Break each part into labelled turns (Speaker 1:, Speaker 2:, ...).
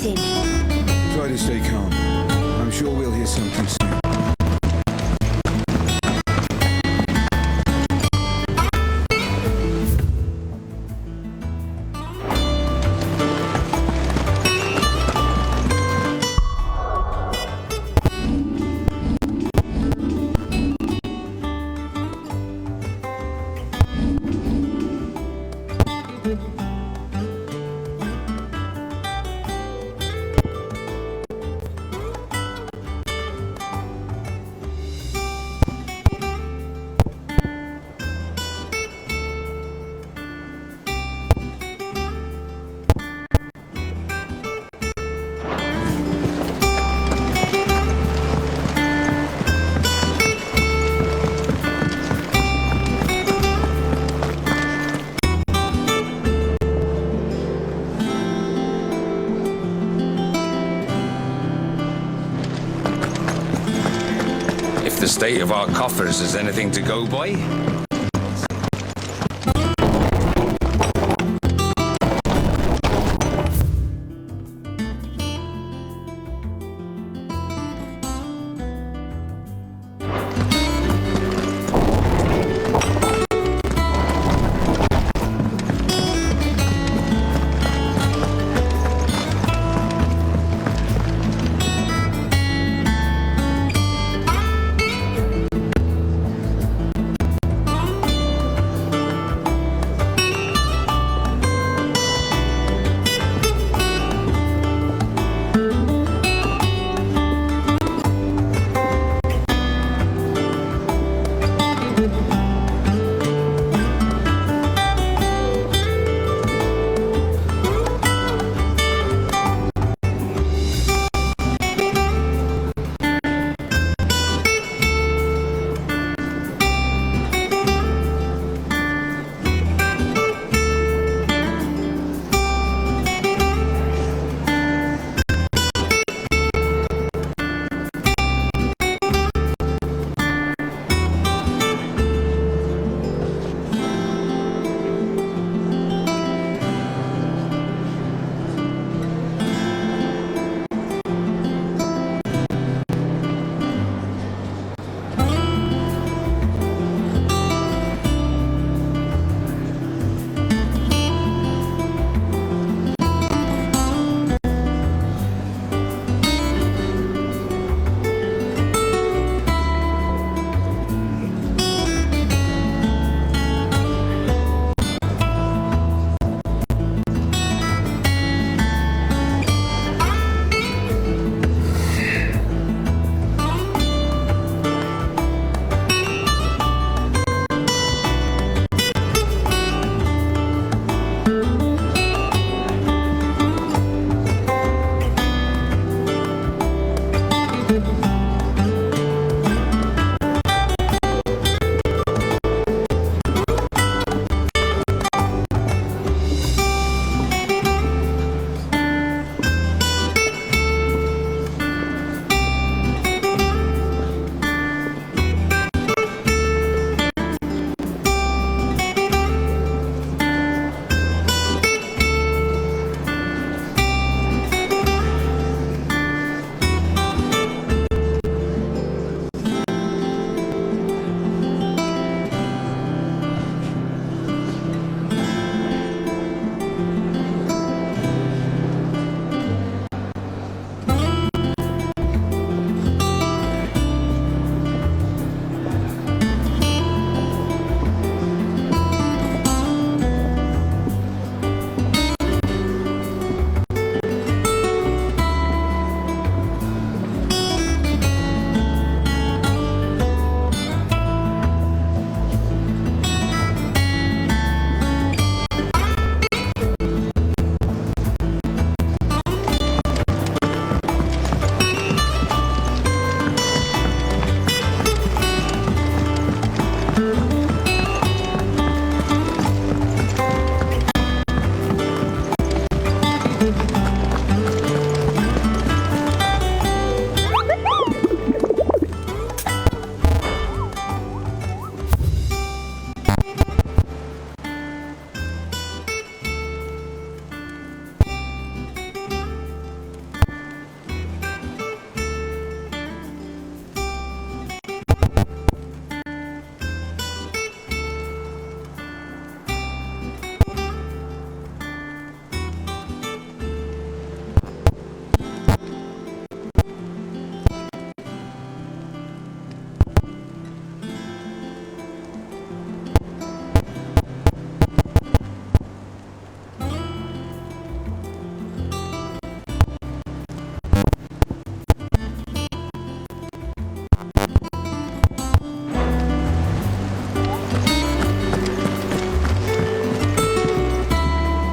Speaker 1: anything.
Speaker 2: Try to stay calm. I'm sure we'll hear something soon.
Speaker 3: The state of our coffers is anything to go by?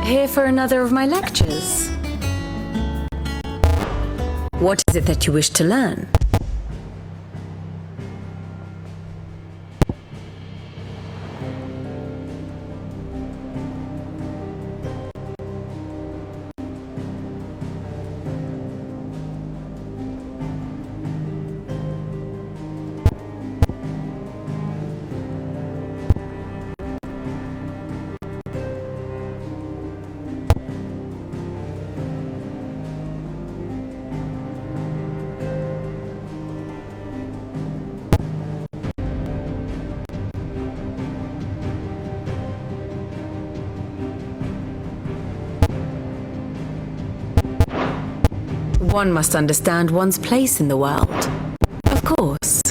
Speaker 1: Here for another of my lectures? What is it that you wish to learn? One must understand one's place in the world. Of course.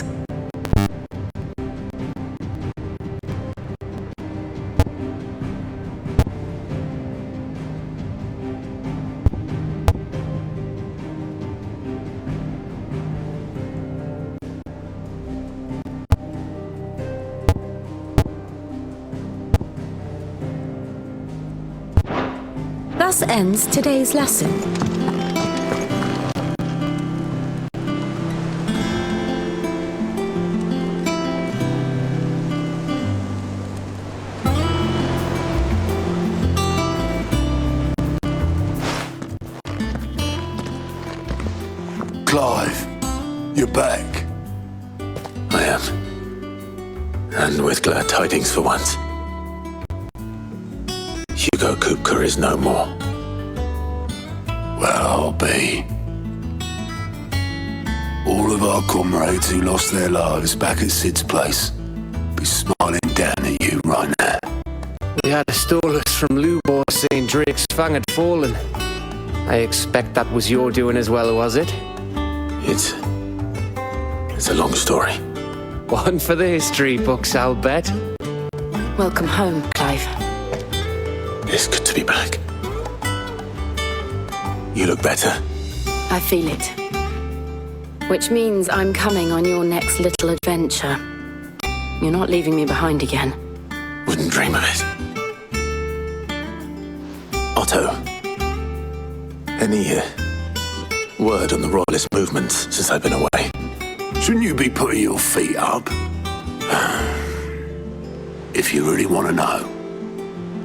Speaker 1: Thus ends today's lesson.
Speaker 4: Clive, you're back.
Speaker 5: I am. And with glad tidings for once. Hugo Kupka is no more.
Speaker 4: Well, I'll be. All of our comrades who lost their lives back at Sid's place be smiling down at you right now.
Speaker 6: We had a stolus from Lubor saying Drake's fang had fallen. I expect that was your doing as well, was it?
Speaker 5: It's a long story.
Speaker 6: One for the history books, I'll bet.
Speaker 1: Welcome home, Clive.
Speaker 5: It's good to be back. You look better.
Speaker 1: I feel it. Which means I'm coming on your next little adventure. You're not leaving me behind again.
Speaker 5: Wouldn't dream of it. Otto, any word on the royalist movements since I've been away?
Speaker 4: Shouldn't you be putting your feet up? If you really want to know,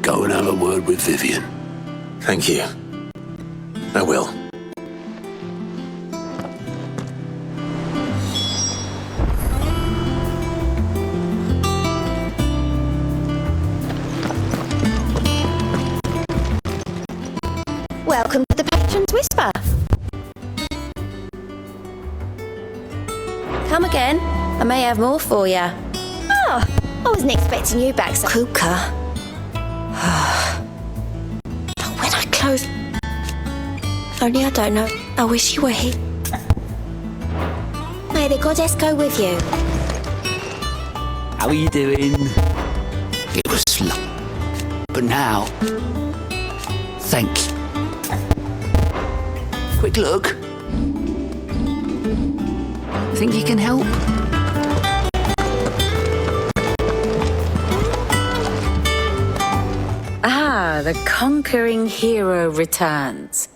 Speaker 4: go and have a word with Vivian.
Speaker 5: Thank you. I will.
Speaker 7: Welcome to the Patron's Whisper. Come again. I may have more for you. Oh, I wasn't expecting you back, so... Kupka. But when I close... Only I don't know. I wish you were here. May the goddess go with you.
Speaker 8: How are you doing? It was slow. But now... Thank you. Quick look. Think you can help?
Speaker 1: Ah, the conquering hero returns.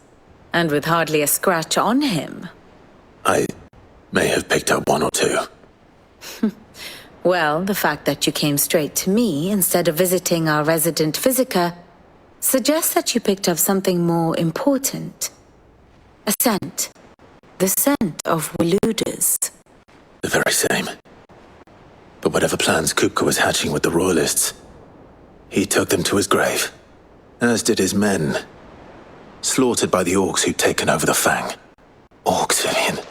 Speaker 1: And with hardly a scratch on him.
Speaker 5: I may have picked up one or two.
Speaker 1: Well, the fact that you came straight to me instead of visiting our resident physiker suggests that you picked up something more important. A scent. The scent of Waludas.
Speaker 5: The very same. But whatever plans Kupka was hatching with the royalists, he took them to his grave. As did his men. Slaughtered by the orcs who'd taken over the Fang. Orcs, Vivian.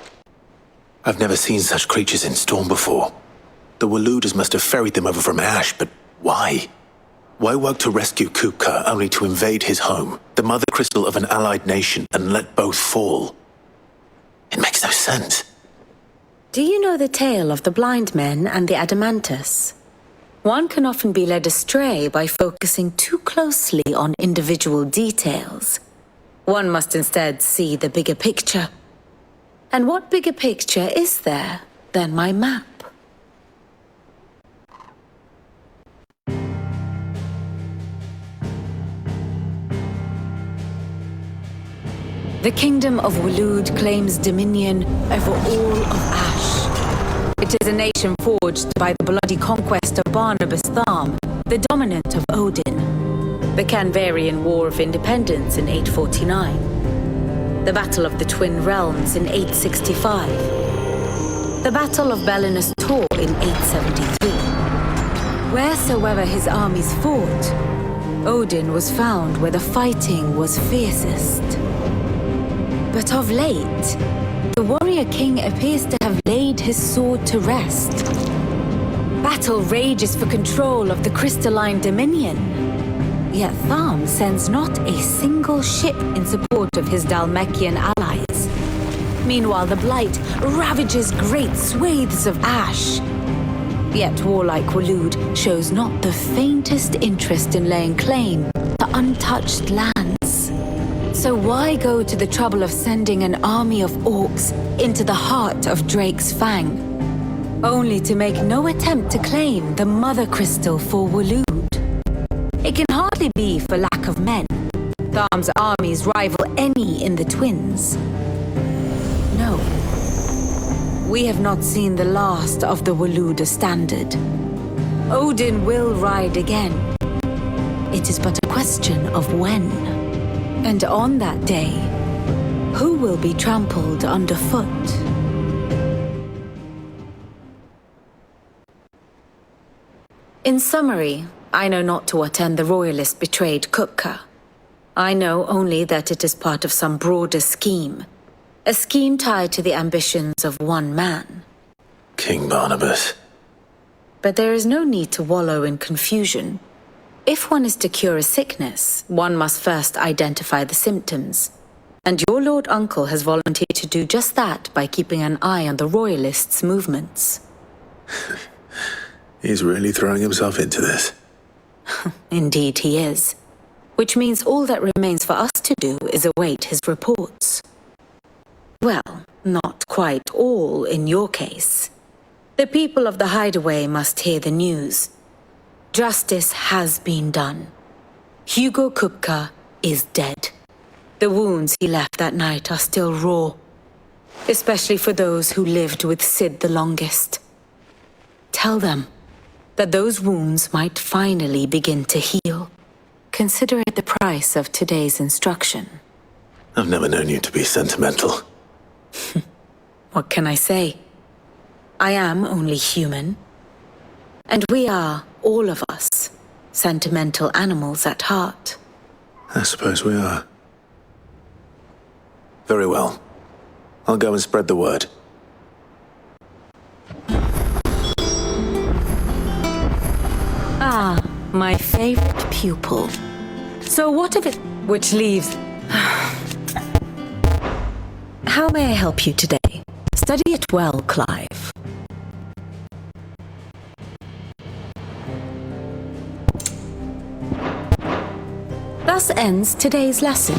Speaker 5: I've never seen such creatures in Storm before. The Waludas must have ferried them over from Ash, but why? Why work to rescue Kupka only to invade his home, the mother crystal of an allied nation, and let both fall? It makes no sense.
Speaker 1: Do you know the tale of the blind men and the Adamantus? One can often be led astray by focusing too closely on individual details. One must instead see the bigger picture. And what bigger picture is there than my map? The kingdom of Waloed claims dominion over all of Ash. It is a nation forged by the bloody conquest of Barnabas Tharm, the dominant of Odin. The Canvarian War of Independence in 849. The Battle of the Twin Realms in 865. The Battle of Belinus Tor in 873. Wheresoever his armies fought, Odin was found where the fighting was fiercest. But of late, the warrior king appears to have laid his sword to rest. Battle rages for control of the crystalline dominion. Yet Tharm sends not a single ship in support of his Dhalmekian allies. Meanwhile, the Blight ravages great swathes of Ash. Yet warlike Waloed shows not the faintest interest in laying claim to untouched lands. So why go to the trouble of sending an army of orcs into the heart of Drake's Fang, only to make no attempt to claim the Mother Crystal for Waloed? It can hardly be for lack of men. Tharm's armies rival any in the Twins. No. We have not seen the last of the Waloed standard. Odin will ride again. It is but a question of when. And on that day, who will be trampled underfoot? In summary, I know not to what end the royalist betrayed Kupka. I know only that it is part of some broader scheme. A scheme tied to the ambitions of one man.
Speaker 5: King Barnabas.
Speaker 1: But there is no need to wallow in confusion. If one is to cure a sickness, one must first identify the symptoms. And your Lord Uncle has volunteered to do just that by keeping an eye on the royalists' movements.
Speaker 5: He's really throwing himself into this.
Speaker 1: Indeed he is. Which means all that remains for us to do is await his reports. Well, not quite all in your case. The people of the Hideaway must hear the news. Justice has been done. Hugo Kupka is dead. The wounds he left that night are still raw, especially for those who lived with Sid the longest. Tell them that those wounds might finally begin to heal. Consider it the price of today's instruction.
Speaker 5: I've never known you to be sentimental.
Speaker 1: What can I say? I am only human. And we are, all of us, sentimental animals at heart.
Speaker 5: I suppose we are. Very well. I'll go and spread the word.
Speaker 1: Ah, my favorite pupil. So what of it which leaves... How may I help you today? Study it well, Clive. Thus ends today's lesson.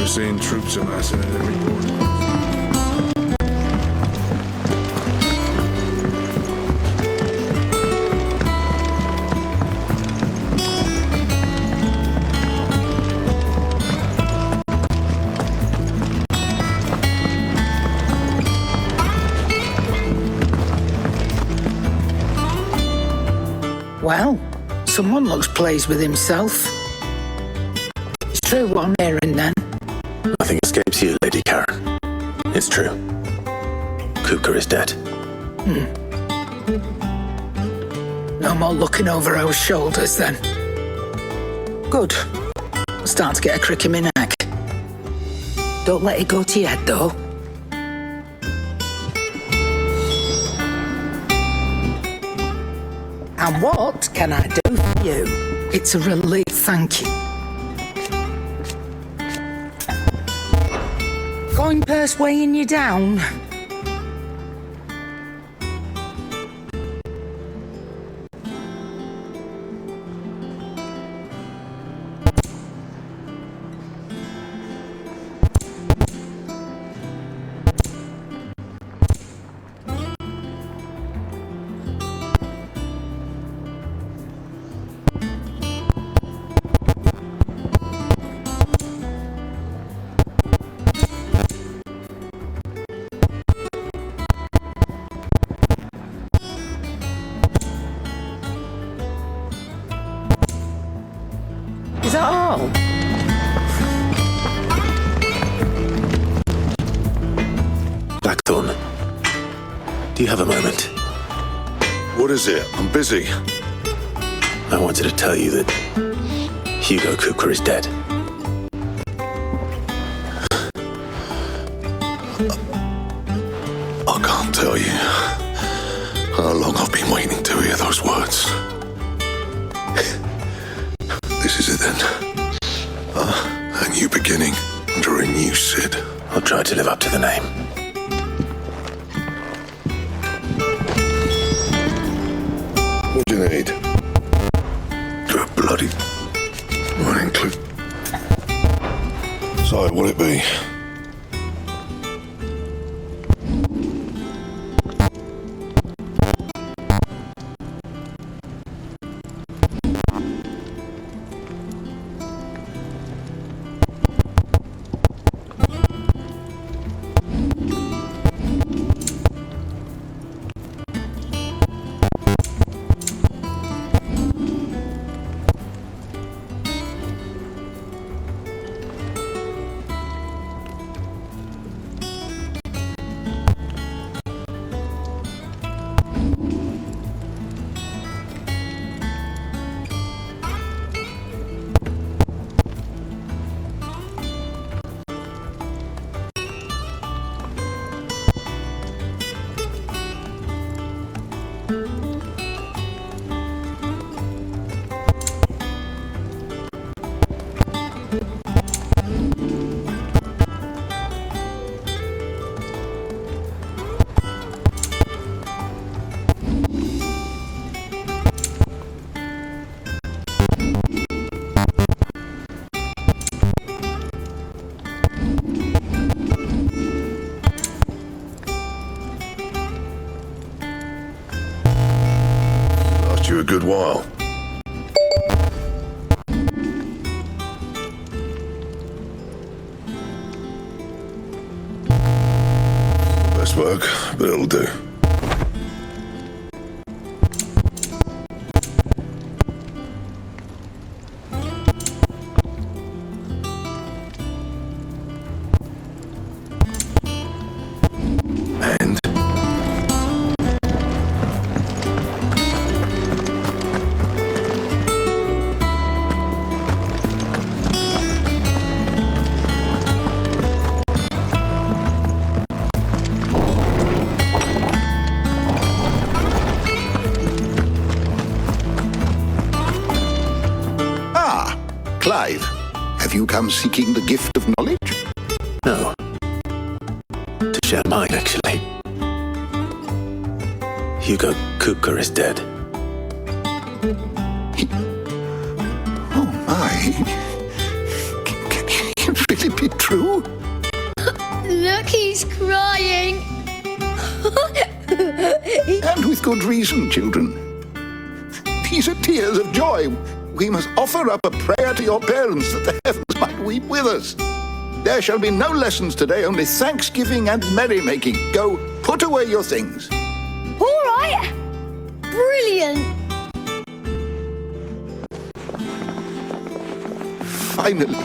Speaker 2: We're seeing troops amassing at every port.
Speaker 9: Well, someone looks pleased with himself. It's true one here and then.
Speaker 5: Nothing escapes you, Lady Karen. It's true. Kupka is dead.
Speaker 9: No more looking over our shoulders, then. Good. I'm starting to get a crick in my neck. Don't let it go to your head, though. And what can I do for you? It's a relief, thank you. Coin purse weighing you down? Is that all?
Speaker 5: Blackthorn, do you have a moment?
Speaker 10: What is it? I'm busy.
Speaker 5: I wanted to tell you that Hugo Kupka is dead.
Speaker 10: I can't tell you how long I've been waiting to hear those words. This is it then. A new beginning under a new Sid.
Speaker 5: I'll try to live up to the name.
Speaker 10: What do you need? A bloody running clue. So, what'll it be? You a good while. Best work, but it'll do. And
Speaker 11: Clive, have you come seeking the gift of knowledge?
Speaker 5: No. To share mine, actually. Hugo Kupka is dead.
Speaker 11: Oh my. Can it really be true?
Speaker 7: Look, he's crying.
Speaker 11: And with good reason, children. These are tears of joy. We must offer up a prayer to your parents that the heavens might weep with us. There shall be no lessons today, only thanksgiving and merrymaking. Go, put away your things.
Speaker 7: All right. Brilliant.
Speaker 11: Finally,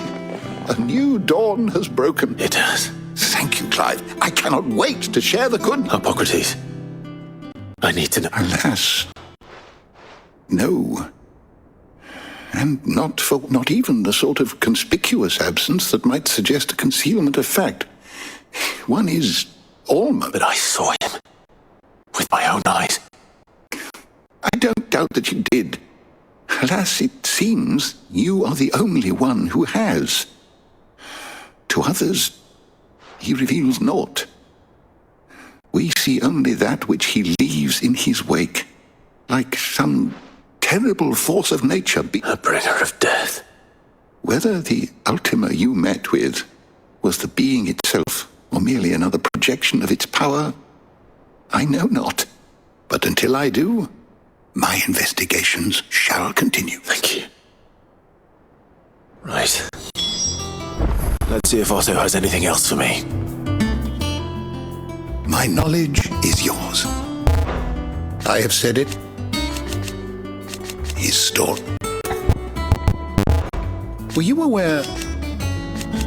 Speaker 11: a new dawn has broken.
Speaker 5: It has.
Speaker 11: Thank you, Clive. I cannot wait to share the good...
Speaker 5: Hippocrates, I need to know.
Speaker 11: Alas, no. And not even the sort of conspicuous absence that might suggest a concealment of fact. One is almost...
Speaker 5: But I saw him. With my own eyes.
Speaker 11: I don't doubt that you did. Alas, it seems you are the only one who has. To others, he reveals naught. We see only that which he leaves in his wake, like some terrible force of nature.
Speaker 5: A bringer of death.
Speaker 11: Whether the Ultima you met with was the being itself, or merely another projection of its power, I know not. But until I do, my investigations shall continue.
Speaker 5: Thank you. Right. Let's see if Otto has anything else for me.
Speaker 11: My knowledge is yours. I have said it. His story. Were you aware?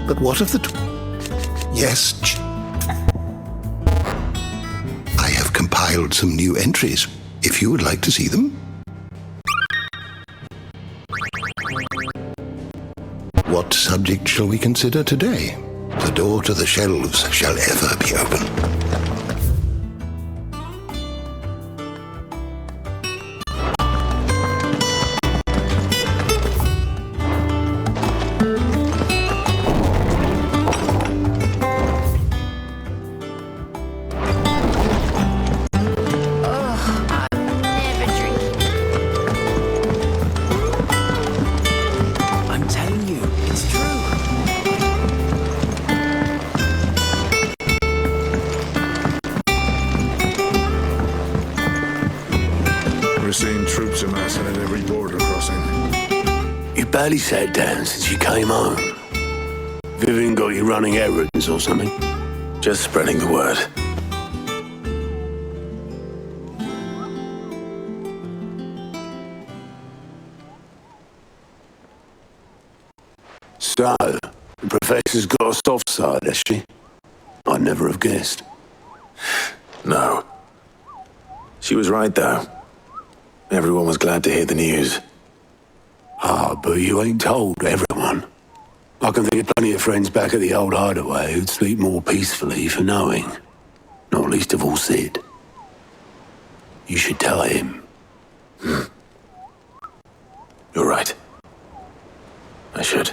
Speaker 11: But what of the... Yes. I have compiled some new entries, if you would like to see them. What subject shall we consider today? The door to the shelves shall ever be open.
Speaker 4: Barely sat down since you came home. Vivian got you running errands or something?
Speaker 5: Just spreading the word.
Speaker 4: So, the professor's got a soft side, has she? I'd never have guessed.
Speaker 5: No. She was right, though. Everyone was glad to hear the news.
Speaker 4: Ah, but you ain't told everyone. I can think of plenty of friends back at the old hideaway who'd sleep more peacefully for knowing. Not least of all Sid. You should tell him.
Speaker 5: You're right. I should.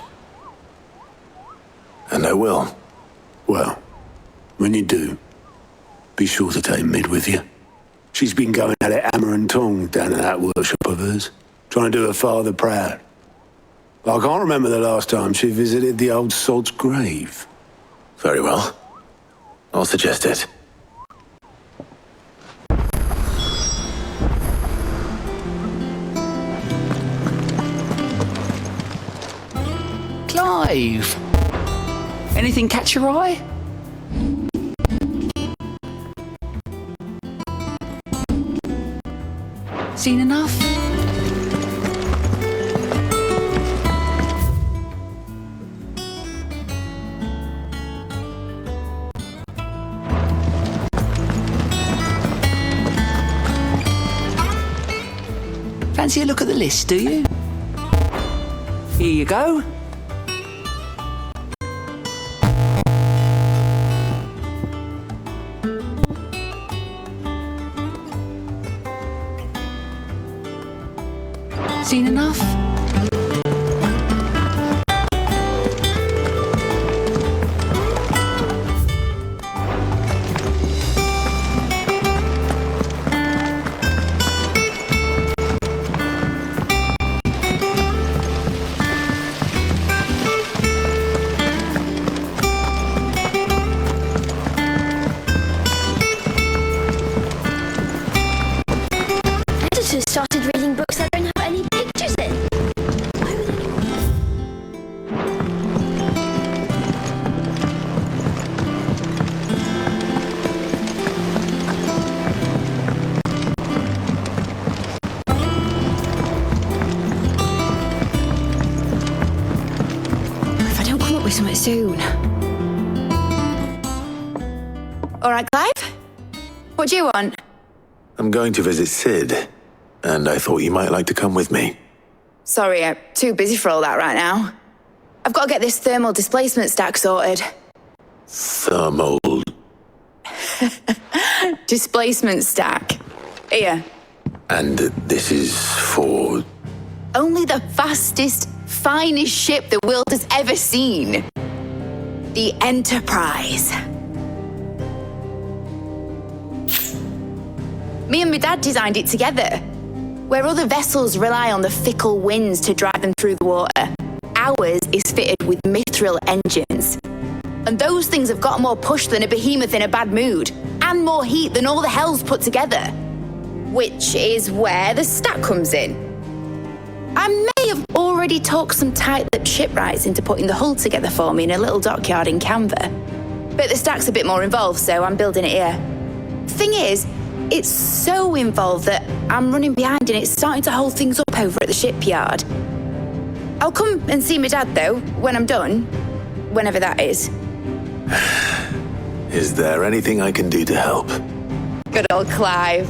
Speaker 5: And I will.
Speaker 4: Well, when you do, be sure to take Mid with you. She's been going at it hammer and tongs down at that workshop of hers, trying to do her father proud. I can't remember the last time she visited the old sod's grave.
Speaker 5: Very well. I'll suggest it.
Speaker 8: Clive! Anything catch your eye? Seen enough? Fancy a look at the list, do you? Here you go. Seen enough?
Speaker 7: Editors started reading books that don't have any pictures in. soon. All right, Clive? What do you want?
Speaker 5: I'm going to visit Sid, and I thought you might like to come with me.
Speaker 12: Sorry, I'm too busy for all that right now. I've got to get this thermal displacement stack sorted.
Speaker 5: Thermal...
Speaker 12: Displacement stack. Here.
Speaker 5: And this is for...
Speaker 12: Only the fastest, finest ship the world has ever seen. The Enterprise. Me and my dad designed it together. Where other vessels rely on the fickle winds to drive them through the water, ours is fitted with mithril engines. And those things have got more push than a behemoth in a bad mood, and more heat than all the hells put together. Which is where the stack comes in. I may have already talked some tight-lipped shipwrights into putting the hull together for me in a little dockyard in Canva. But the stack's a bit more involved, so I'm building it here. Thing is, it's so involved that I'm running behind and it's starting to hold things up over at the shipyard. I'll come and see my dad, though, when I'm done. Whenever that is.
Speaker 5: Is there anything I can do to help?
Speaker 12: Good old Clive.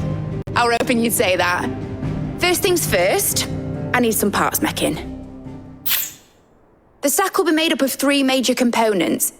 Speaker 12: I was hoping you'd say that. First things first, I need some parts meching. The stack will be made up of 3 major components.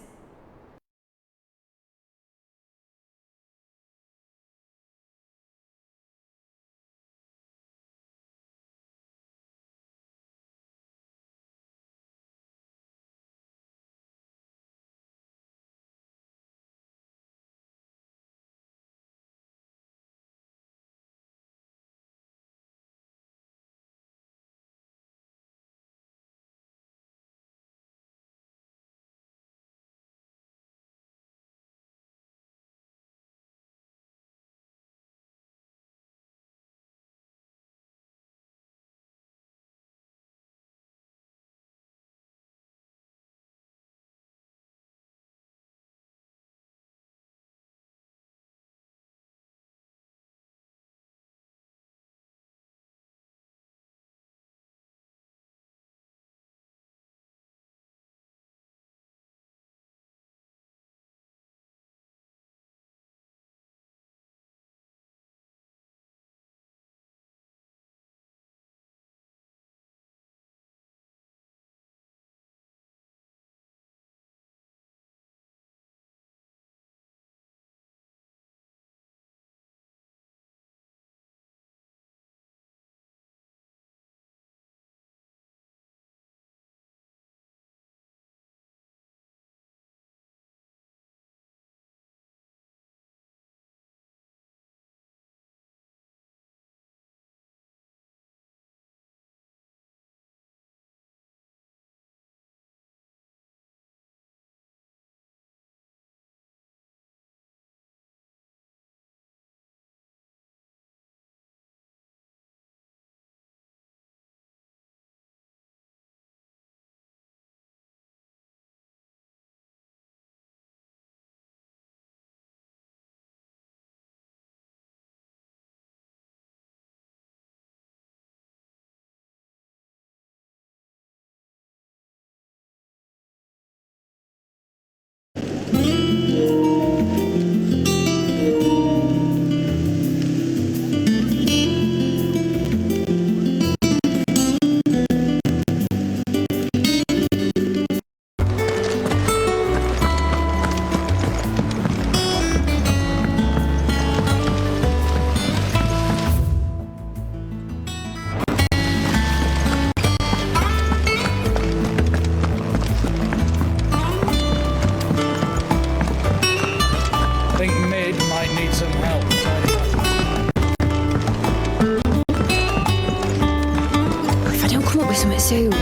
Speaker 12: Soon.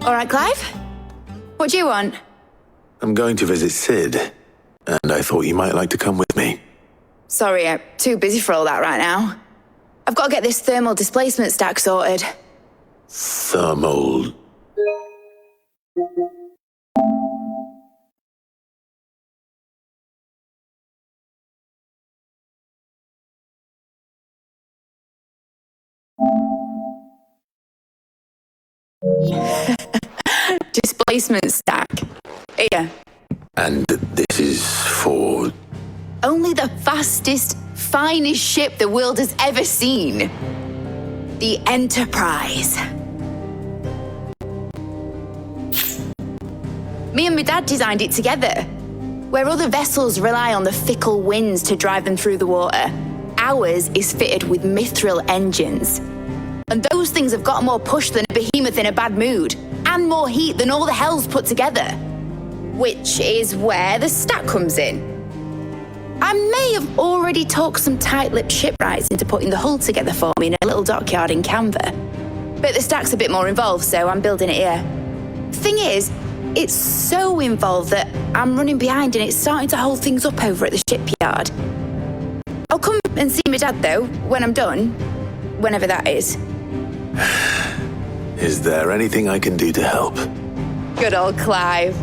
Speaker 12: All right, Clive? What do you want?
Speaker 5: I'm going to visit Sid, and I thought you might like to come with me.
Speaker 12: Sorry, I'm too busy for all that right now. I've got to get this thermal displacement stack sorted.
Speaker 5: Thermal...
Speaker 12: replacement stack. Here.
Speaker 5: And this is for...
Speaker 12: Only the fastest, finest ship the world has ever seen. The Enterprise. Me and my dad designed it together. Where other vessels rely on the fickle winds to drive them through the water, ours is fitted with mithril engines. And those things have got more push than a behemoth in a bad mood, and more heat than all the hells put together. Which is where the stack comes in. I may have already talked some tight-lipped shipwrights into putting the hull together for me in a little dockyard in Canva. But the stack's a bit more involved, so I'm building it here. Thing is, it's so involved that I'm running behind and it's starting to hold things up over at the shipyard. I'll come and see my dad, though, when I'm done. Whenever that is.
Speaker 5: Is there anything I can do to help?
Speaker 12: Good old Clive.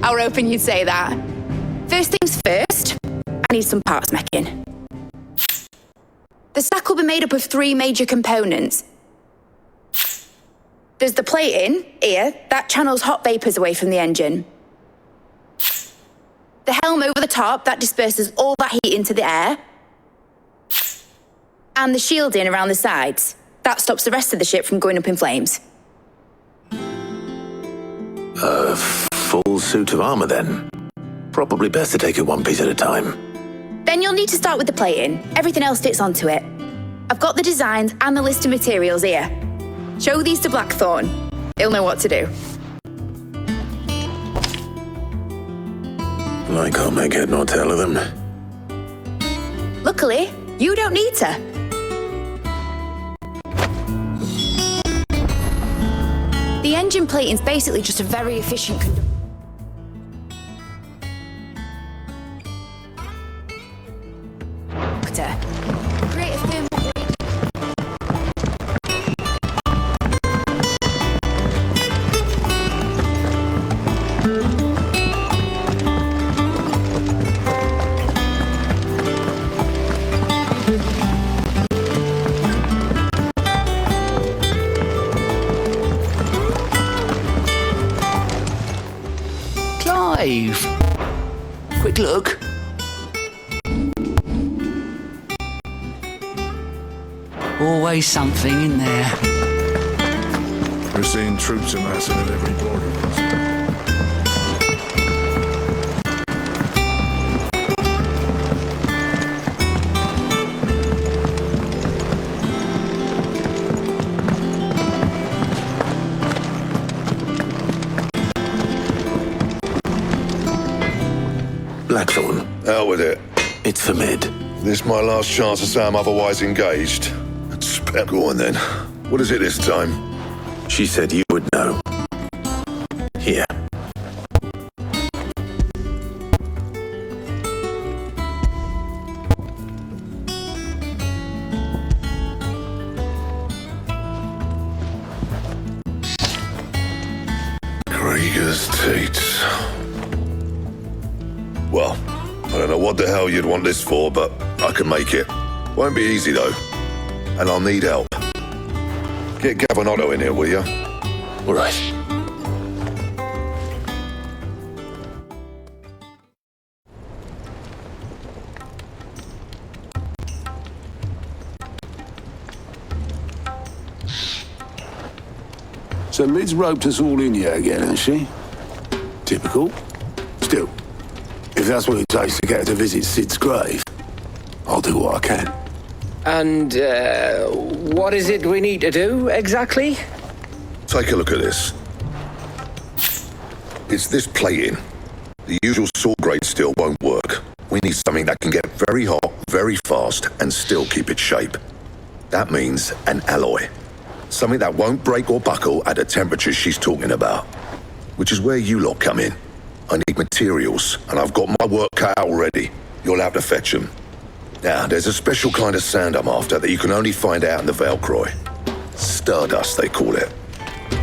Speaker 12: I were hoping you'd say that. First things first, I need some parts making. The stack will be made up of 3 major components. There's the plating, here, that channels hot vapours away from the engine. The helm over the top, that disperses all that heat into the air. And the shielding around the sides, that stops the rest of the ship from going up in flames.
Speaker 5: A full suit of armor, then? Probably best to take it one piece at a time.
Speaker 12: Then you'll need to start with the plating. Everything else fits onto it. I've got the designs and the list of materials here. Show these to Blackthorn. He'll know what to do.
Speaker 5: I can't make head nor tail of them.
Speaker 12: Luckily, you don't need to. The engine plating's basically just a very efficient conductor. Create a thermal gradient.
Speaker 8: Clive! Quick look. Always something in there.
Speaker 2: We're seeing troops amassing at every border.
Speaker 5: Blackthorn.
Speaker 10: Out with it.
Speaker 5: It's for mid.
Speaker 10: This my last chance to say I'm otherwise engaged. Go on then. What is it this time?
Speaker 5: She said you would know. Here.
Speaker 10: Krieger's teats. Well, I don't know what the hell you'd want this for, but I can make it. Won't be easy though. And I'll need help. Get Gavin Otto in here, will you?
Speaker 5: All right.
Speaker 4: So Mid's roped us all in here again, hasn't she? Typical. Still, if that's what it takes to get her to visit Sid's grave, I'll do what I can.
Speaker 6: And, what is it we need to do, exactly?
Speaker 10: Take a look at this. It's this plating. The usual saw grade steel won't work. We need something that can get very hot, very fast, and still keep its shape. That means an alloy. Something that won't break or buckle at the temperatures she's talking about. Which is where you lot come in. I need materials, and I've got my work cut out already. You'll have to fetch them. Now, there's a special kind of sand I'm after that you can only find out in the Valcroy. Stardust, they call it.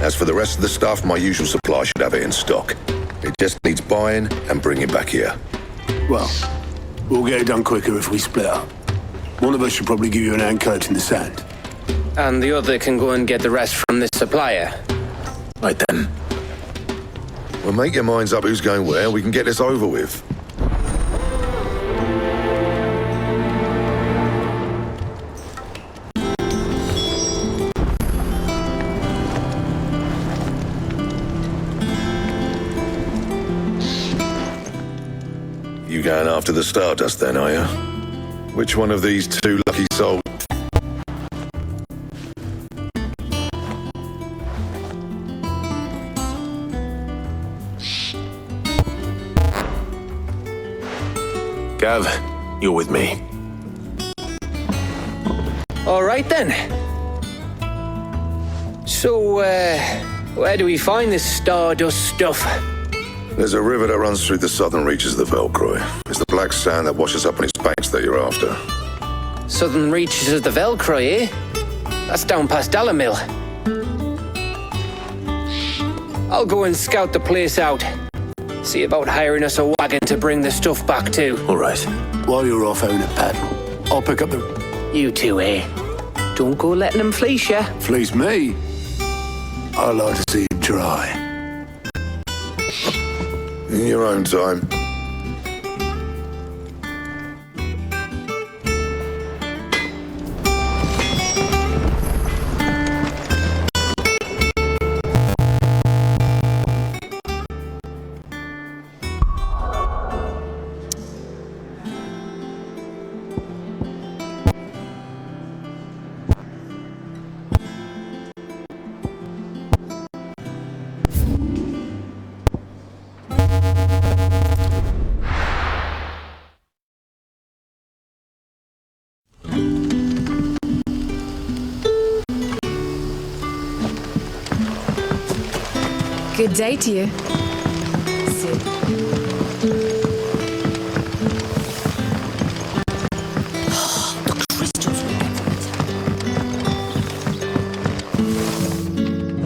Speaker 10: As for the rest of the stuff, my usual supply should have it in stock. It just needs buying and bringing back here.
Speaker 4: Well, we'll get it done quicker if we split up. One of us should probably give you an hand coat in the sand.
Speaker 6: And the other can go and get the rest from this supplier.
Speaker 5: Right then.
Speaker 10: Well, make your minds up who's going where. We can get this over with. You going after the Stardust then, are you? Which one of these two lucky souls?
Speaker 5: Gav, you're with me.
Speaker 6: All right then. So, where do we find this Stardust stuff?
Speaker 10: There's a river that runs through the southern reaches of the Velcroy. It's the black sand that washes up on its banks that you're after.
Speaker 6: Southern reaches of the Velcroy, eh? That's down past Dalamil. I'll go and scout the place out. See about hiring us a wagon to bring the stuff back to.
Speaker 5: All right.
Speaker 4: While you're off owning it, Pat, I'll pick up the...
Speaker 6: You two, eh? Don't go letting them fleece ya.
Speaker 4: Fleece me? I like to see him try.
Speaker 10: In your own time.
Speaker 13: Good day to you.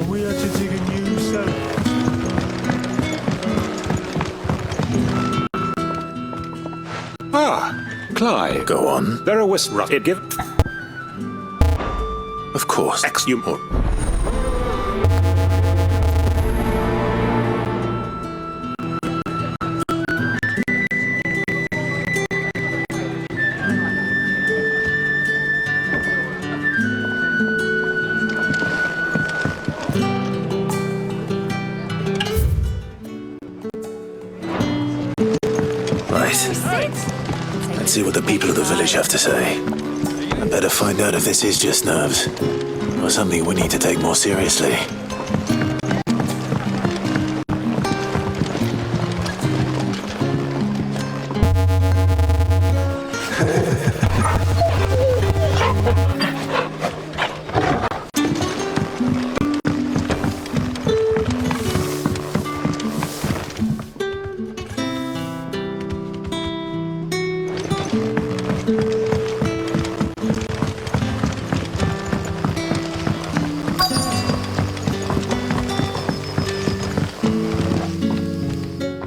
Speaker 14: We are to dig a new cell.
Speaker 15: Clyde.
Speaker 5: Go on.
Speaker 15: There are wisp rotted. Give.
Speaker 5: Of course.
Speaker 15: Exhumor.
Speaker 5: Let's see what the people of the village have to say. I better find out if this is just nerves, or something we need to take more seriously.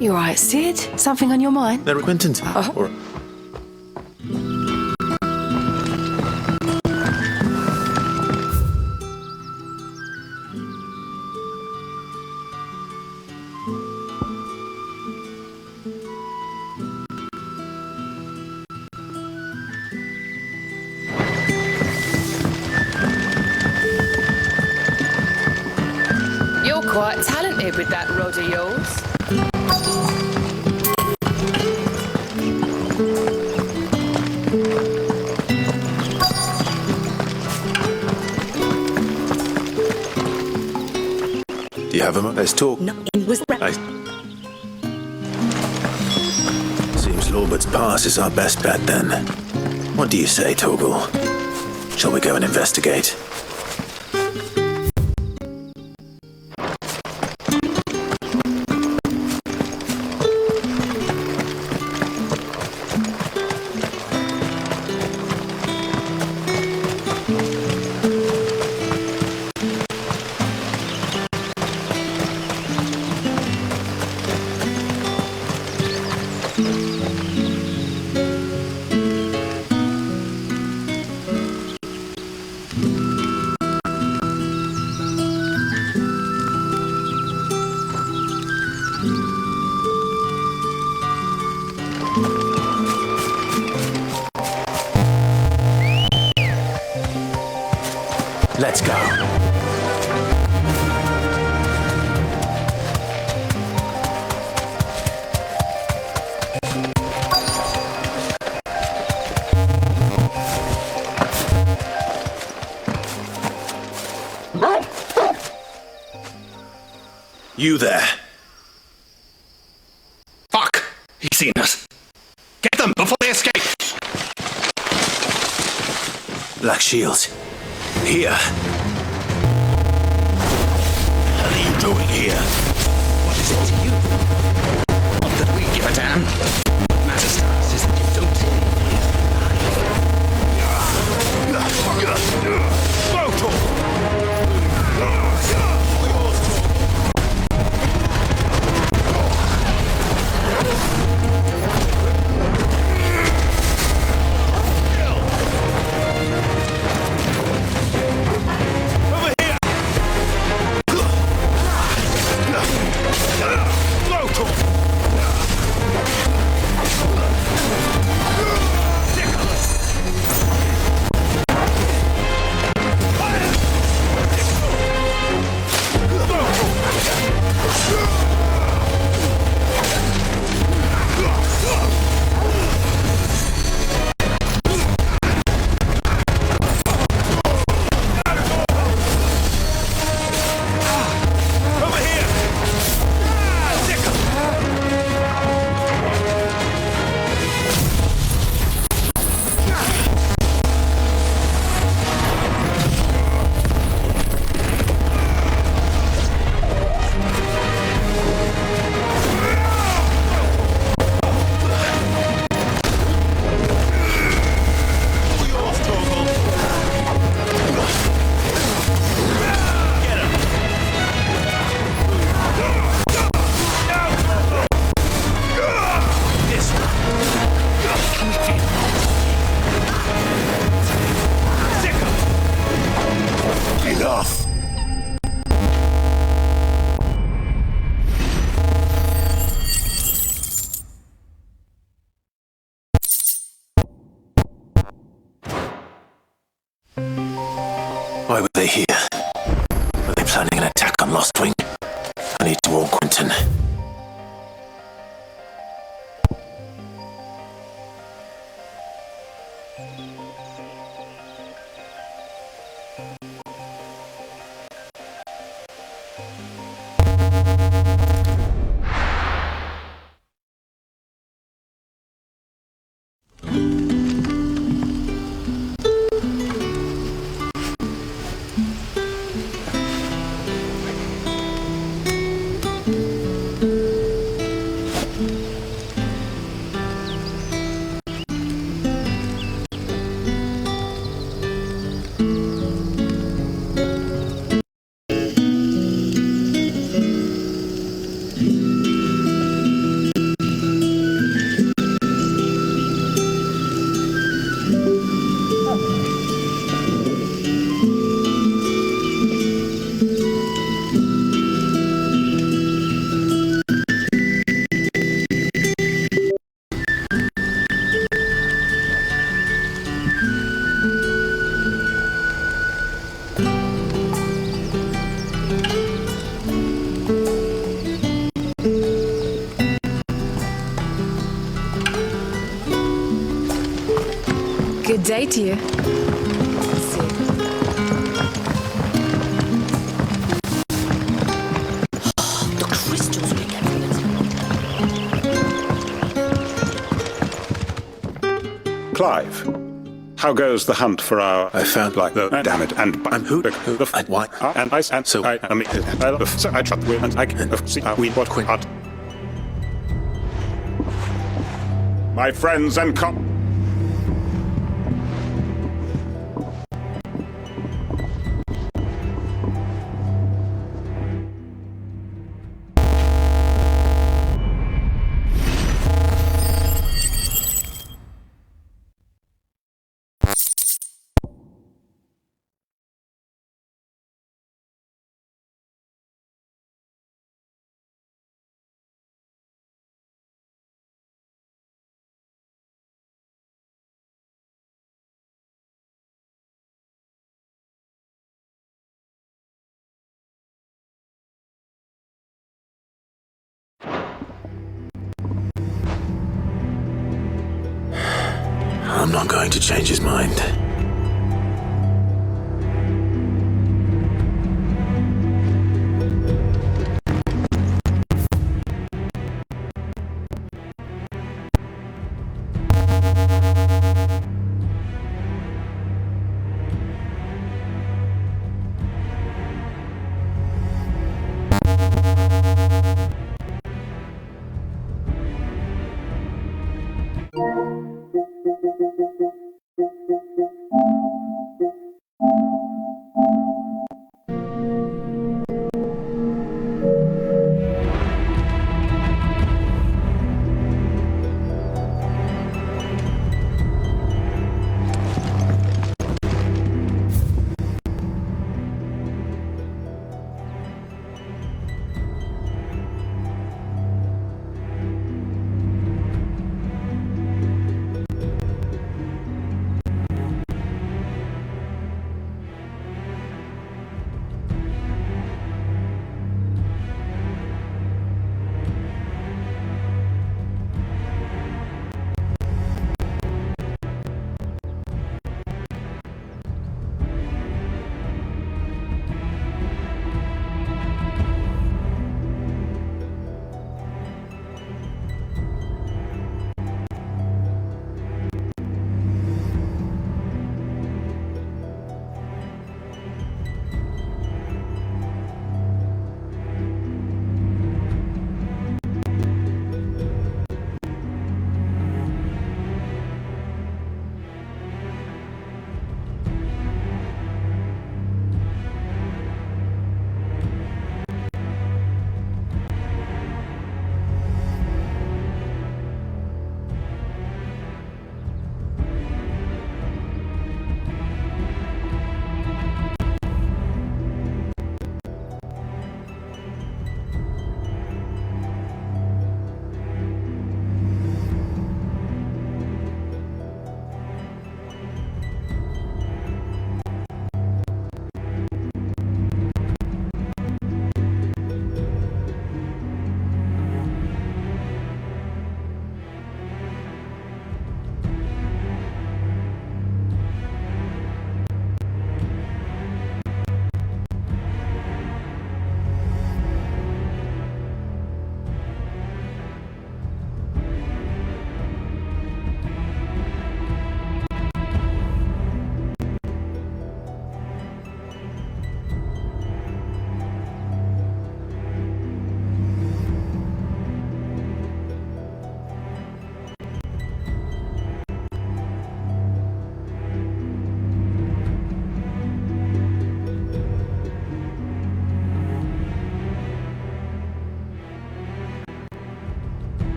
Speaker 13: You all right, Sid? Something on your mind?
Speaker 5: They're acquaintance. Or...
Speaker 13: You're quite talented with that rod of yours.
Speaker 5: Do you have him? Let's talk.
Speaker 1: Nothing was right.
Speaker 5: Seems Lorbert's Pass is our best bet then. What do you say, Torgal? Shall we go and investigate? Let's go. You there.
Speaker 16: Fuck! He's seen us. Get them before they escape!
Speaker 5: Black Shields. Here. What are you doing here?
Speaker 16: What is it to you? Not that we give a damn. What matters to us is that you don't leave
Speaker 5: Enough. Why were they here? Were they planning an attack on Lost Wing? I need to warn Quentin.
Speaker 13: Good day to you.
Speaker 8: The crystals we get from the
Speaker 15: Clive, how goes the hunt for our...
Speaker 5: I found
Speaker 15: like the... damn it, and...
Speaker 5: I'm who?
Speaker 15: Why? And I... And so... I mean... So I shot the wheel and I can... See... We... What... Quint... My friends and
Speaker 5: I'm not going to change his mind.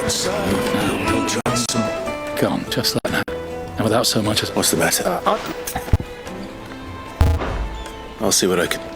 Speaker 16: So, now we'll try some...
Speaker 17: Go on, just like that. And without so much as...
Speaker 5: What's the matter? I'll see what I can...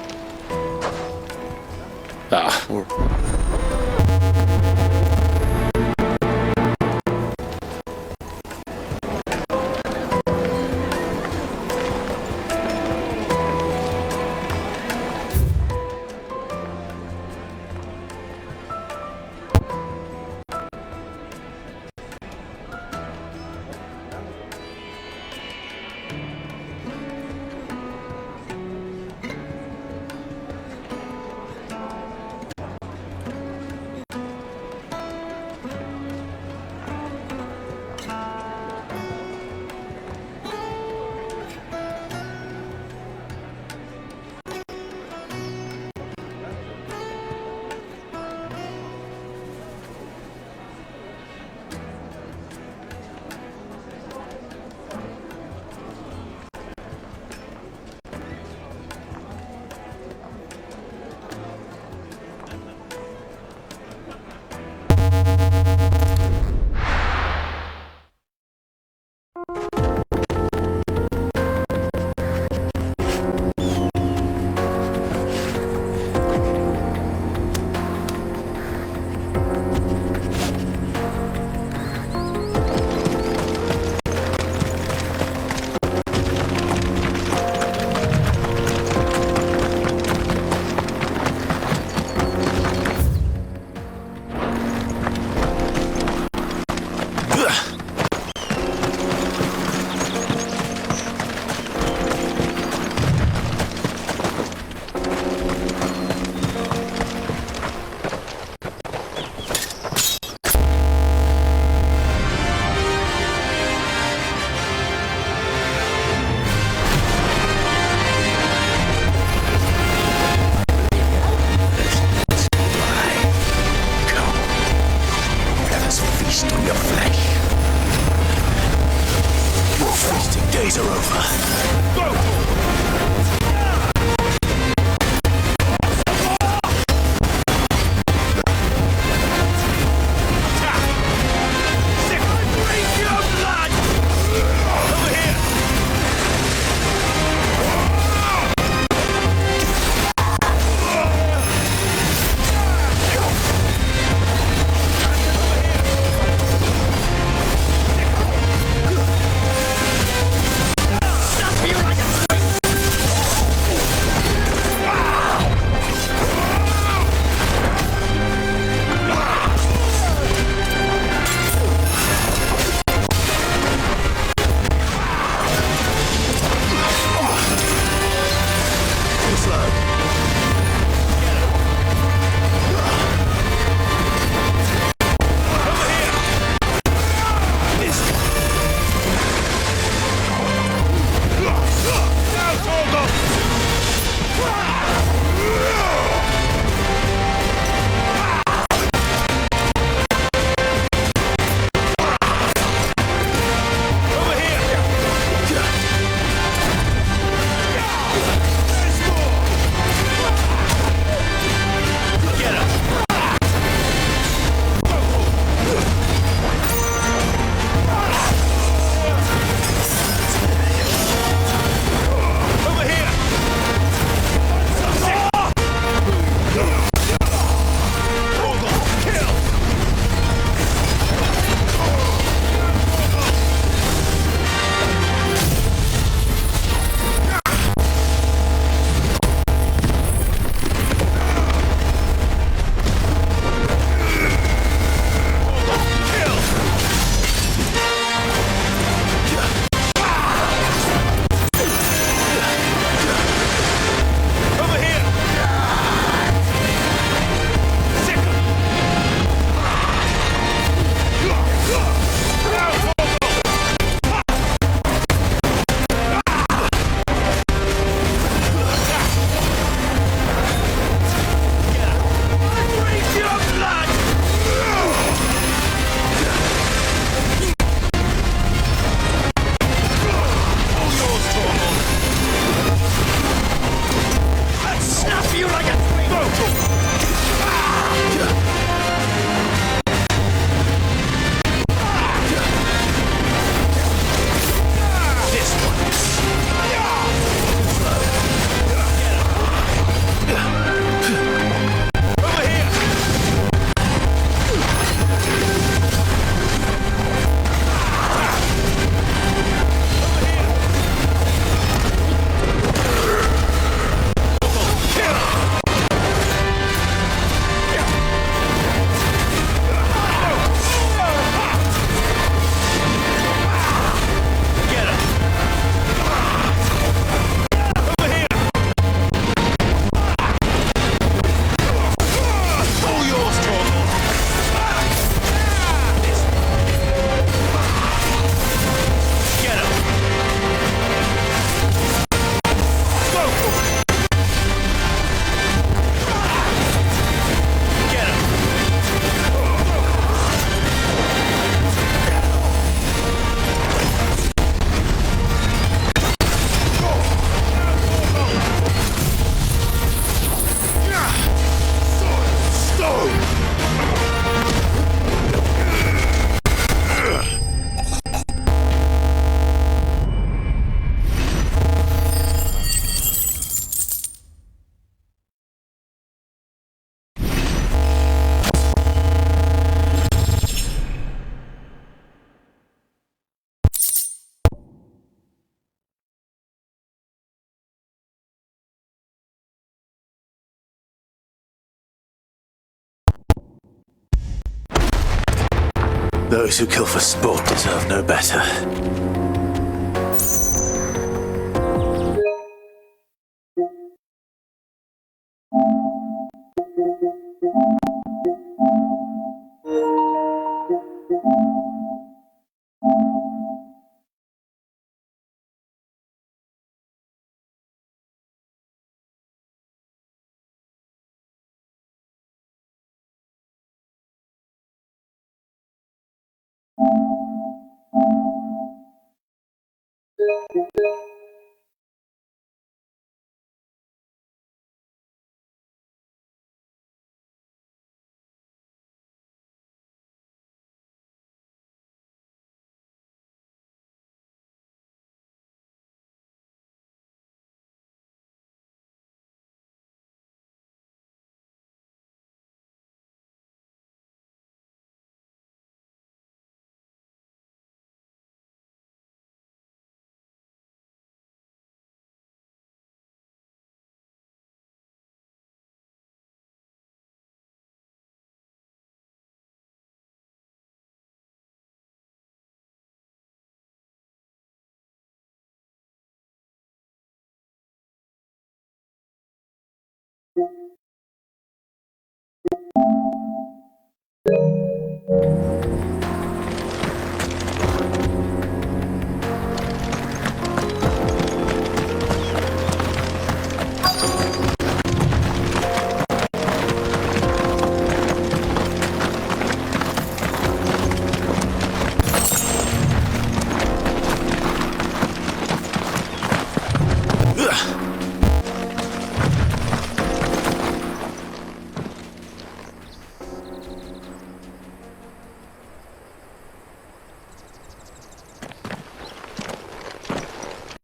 Speaker 5: Those who kill for sport deserve no better.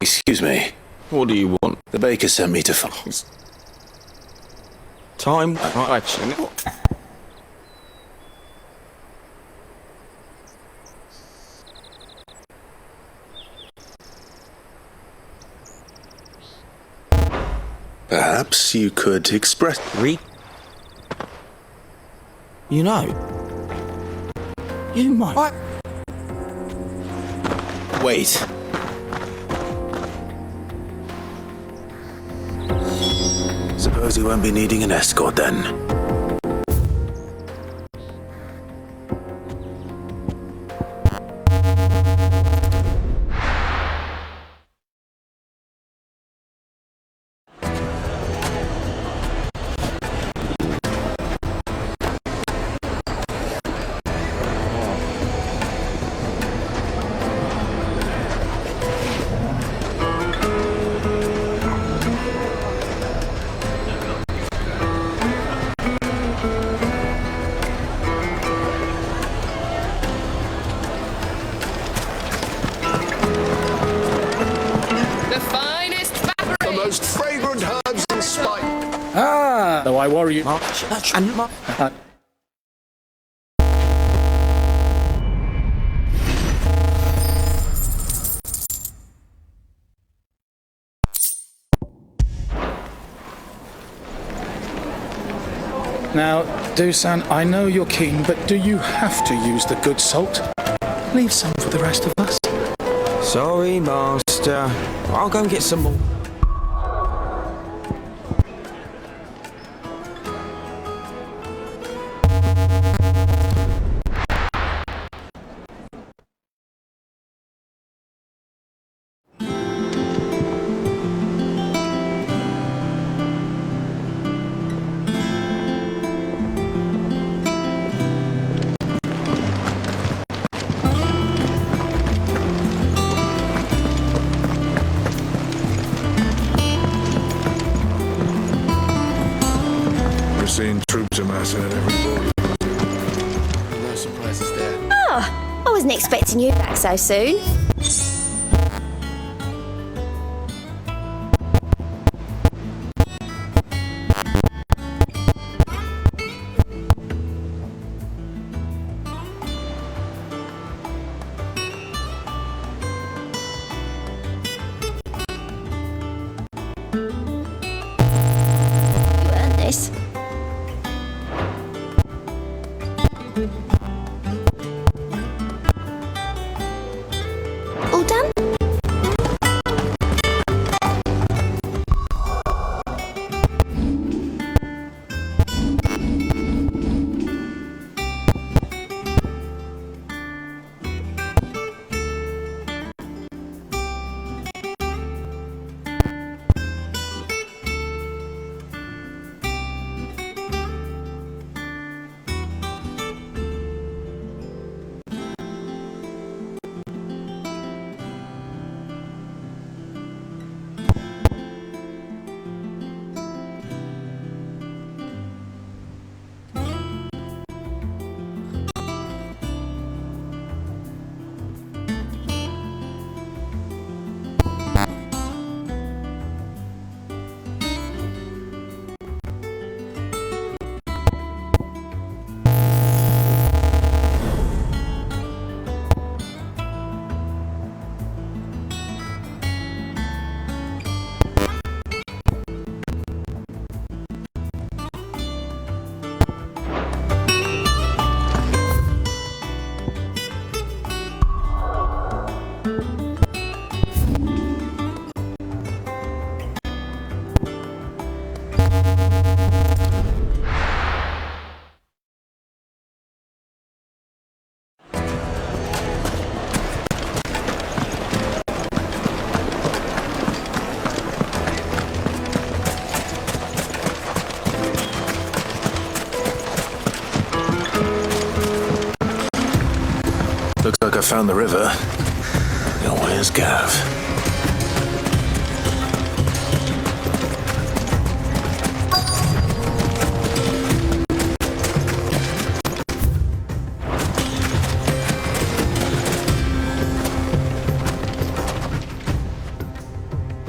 Speaker 5: Excuse me.
Speaker 3: What do you want?
Speaker 5: The baker sent me to find.
Speaker 3: Time? Actually,
Speaker 5: Perhaps you could express...
Speaker 3: You know. You might. What?
Speaker 5: Wait. Suppose you won't be needing an escort then.
Speaker 17: Though I worry you much. Now, Dusan, I know you're keen, but do you have to use the good salt? Leave some for the rest of us.
Speaker 3: Sorry, Master. I'll go and get some more.
Speaker 2: Seeing troops amassing at every border.
Speaker 6: No surprises there.
Speaker 7: Oh, I wasn't expecting you back so soon. You earned this.
Speaker 5: found the river. Now where's Gav?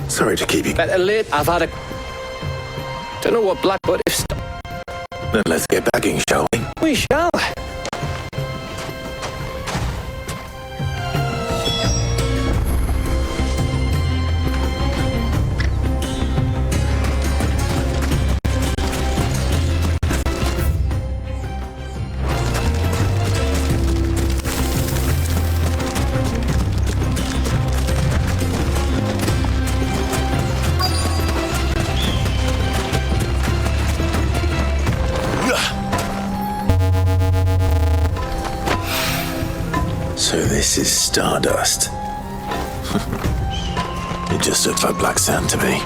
Speaker 5: Sorry to keep you.
Speaker 6: Better late. I've had a... Don't know what black, but if...
Speaker 5: Then let's get bagging, shall we?
Speaker 6: We shall.
Speaker 5: So this is stardust. It just looks like black sand to me.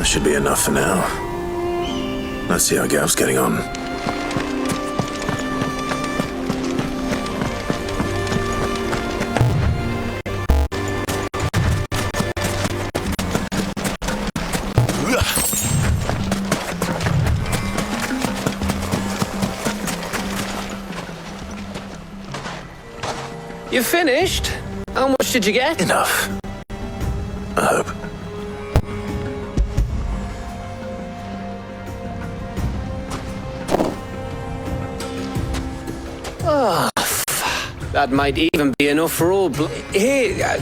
Speaker 5: Should be enough for now. Let's see how Gav's getting on.
Speaker 6: You finished? How much did you get?
Speaker 5: Enough. I hope.
Speaker 6: Oh, that might even be enough for all. Here.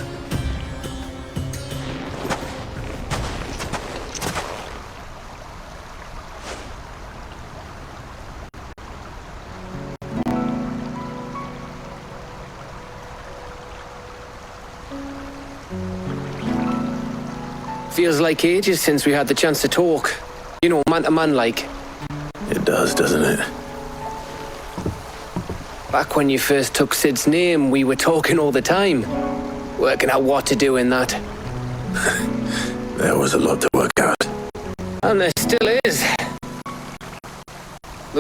Speaker 6: Feels like ages since we had the chance to talk. You know, man to man like.
Speaker 5: It does, doesn't it?
Speaker 6: Back when you first took Sid's name, we were talking all the time. Working out what to do in that.
Speaker 5: There was a lot to work out.
Speaker 6: And there still is.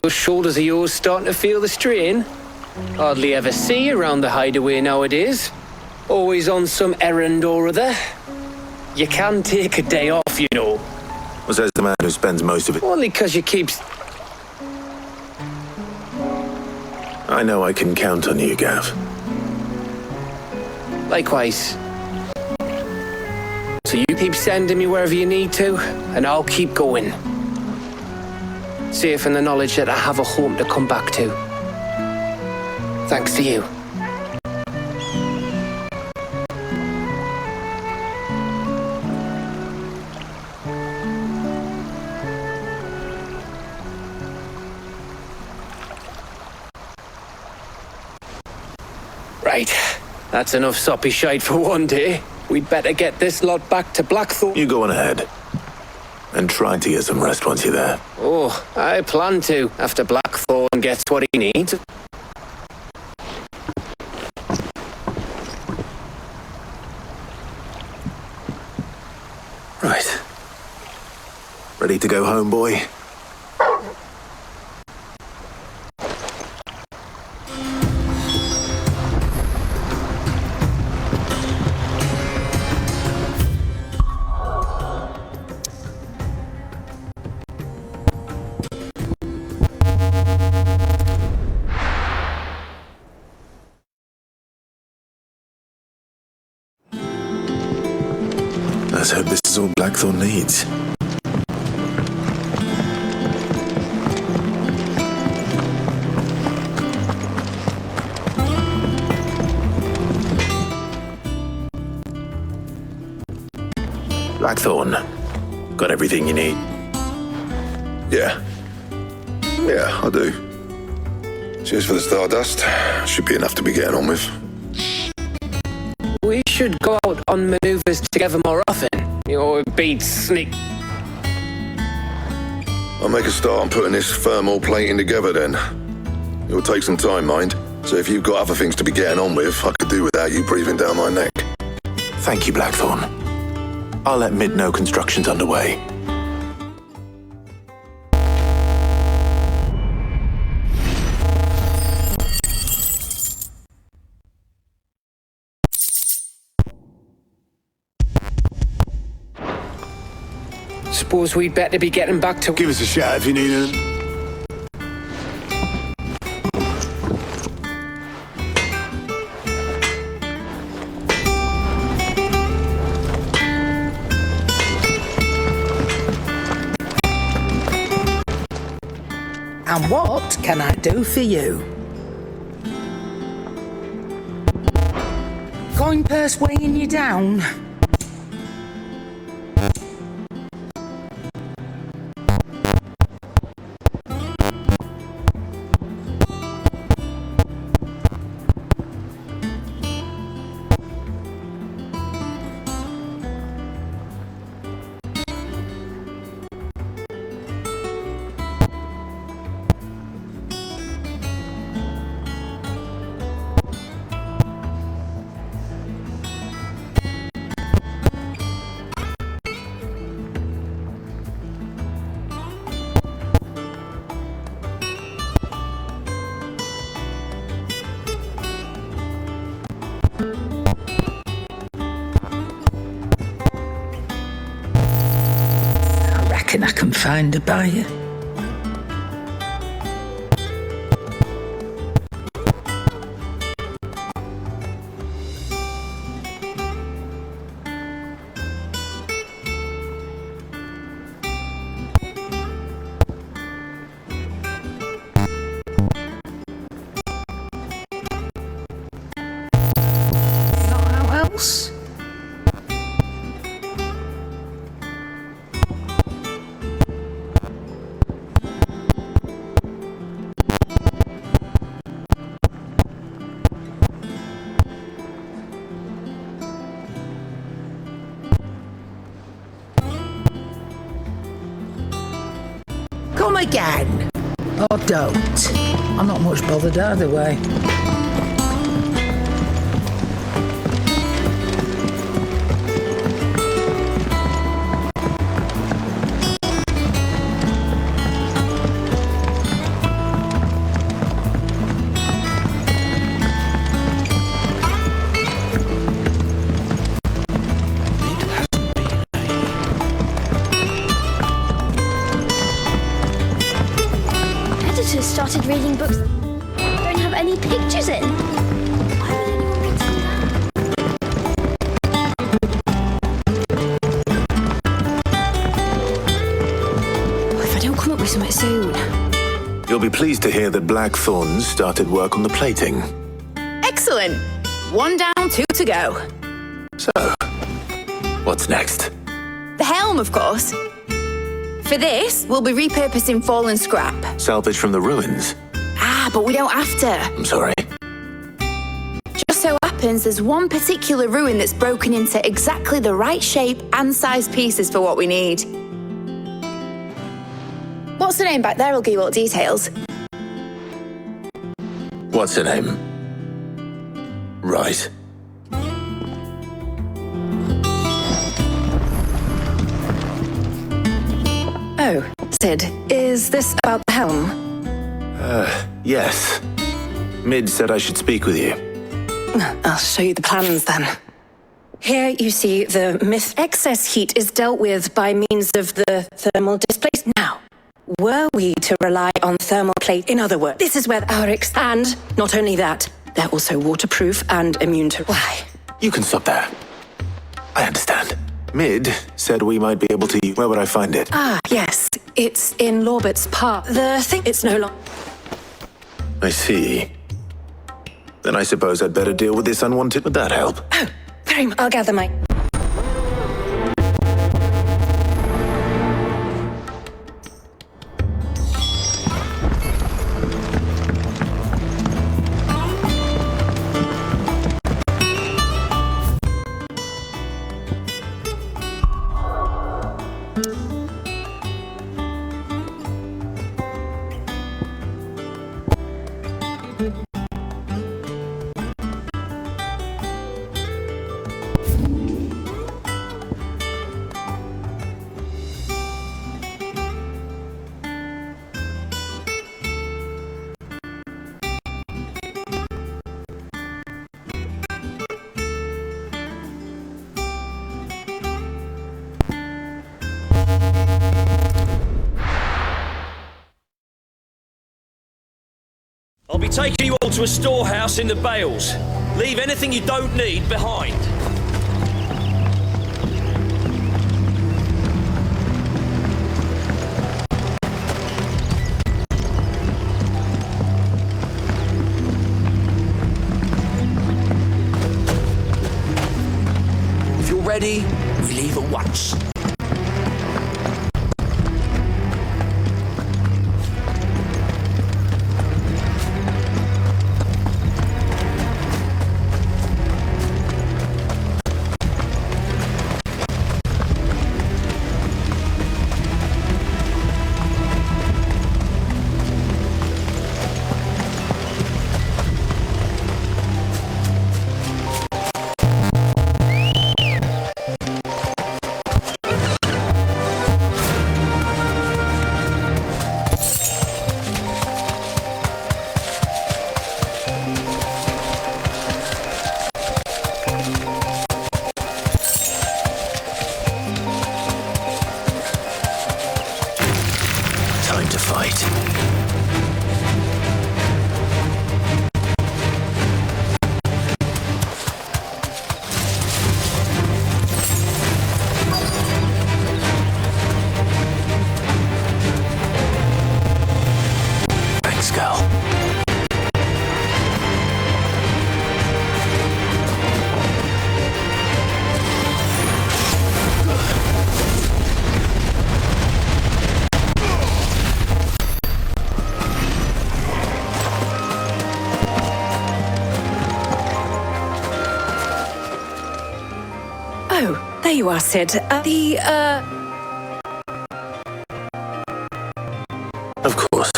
Speaker 6: Those shoulders of yours starting to feel the strain. Hardly ever see you around the hideaway nowadays. Always on some errand or other. You can take a day off, you know.
Speaker 5: Well, says the man who spends most of it.
Speaker 6: Only 'cause you keep...
Speaker 5: I know I can count on you, Gav.
Speaker 6: Likewise. So you keep sending me wherever you need to, and I'll keep going. Safe in the knowledge that I have a home to come back to. Thanks to you. Right, that's enough soppy shite for one day. We'd better get this lot back to Blackthorn.
Speaker 5: You go on ahead. And try to get some rest once you're there.
Speaker 6: Oh, I plan to, after Blackthorn gets what he needs.
Speaker 5: Right. Ready to go home, boy? Let's hope this is all Blackthorn needs. Blackthorn, got everything you need?
Speaker 10: Yeah. Yeah, I do. Cheers for the Stardust. Should be enough to be getting on with.
Speaker 6: We should go out on manoeuvres together more often. It beats sneak.
Speaker 10: I'll make a start on putting this thermal plating together then. It'll take some time, mind. So if you've got other things to be getting on with, I could do without you breathing down my neck.
Speaker 5: Thank you, Blackthorn. I'll let Mid know construction's underway.
Speaker 6: Suppose we'd better be getting back to...
Speaker 4: Give us a shout if you need anything.
Speaker 9: And what can I do for you? Coin purse weighing you down? I can find a buyer. Not else? Come again. Or don't. I'm not much bothered either way.
Speaker 7: Started reading books that don't have any pictures in. Why would anyone read that? What if I don't come up with something soon?
Speaker 5: You'll be pleased to hear that Blackthorn's started work on the plating.
Speaker 12: Excellent. 1 down, 2 to go.
Speaker 5: So, what's next?
Speaker 12: The helm, of course. For this, we'll be repurposing fallen scrap.
Speaker 5: Salvage from the ruins?
Speaker 12: But we don't have to.
Speaker 5: I'm sorry.
Speaker 12: Just so happens there's one particular ruin that's broken into exactly the right shape and size pieces for what we need. What's the name back there? I'll give you all the details.
Speaker 5: What's her name? Right.
Speaker 1: Oh, Sid, is this about the helm?
Speaker 5: Yes. Mid said I should speak with you.
Speaker 1: I'll show you the plans then. Here you see the excess heat is dealt with by means of the thermal displacement. Now, were we to rely on thermal plate, in other words, this is where our and not only that, they're also waterproof and immune to... Why?
Speaker 5: You can stop there. I understand. Mid said we might be able to... Where would I find it?
Speaker 1: Yes. It's in Lorbert's Park. The thing... It's no longer...
Speaker 5: I see. Then I suppose I'd better deal with this unwanted... Would that help?
Speaker 1: Oh, very much. I'll gather my...
Speaker 18: taking you all to a storehouse in the Bales. Leave anything you don't need behind.
Speaker 16: If you're ready, we leave at once.
Speaker 5: Time to fight. Thanks, Gal.
Speaker 1: Oh, there you are, Sid.
Speaker 5: Of course.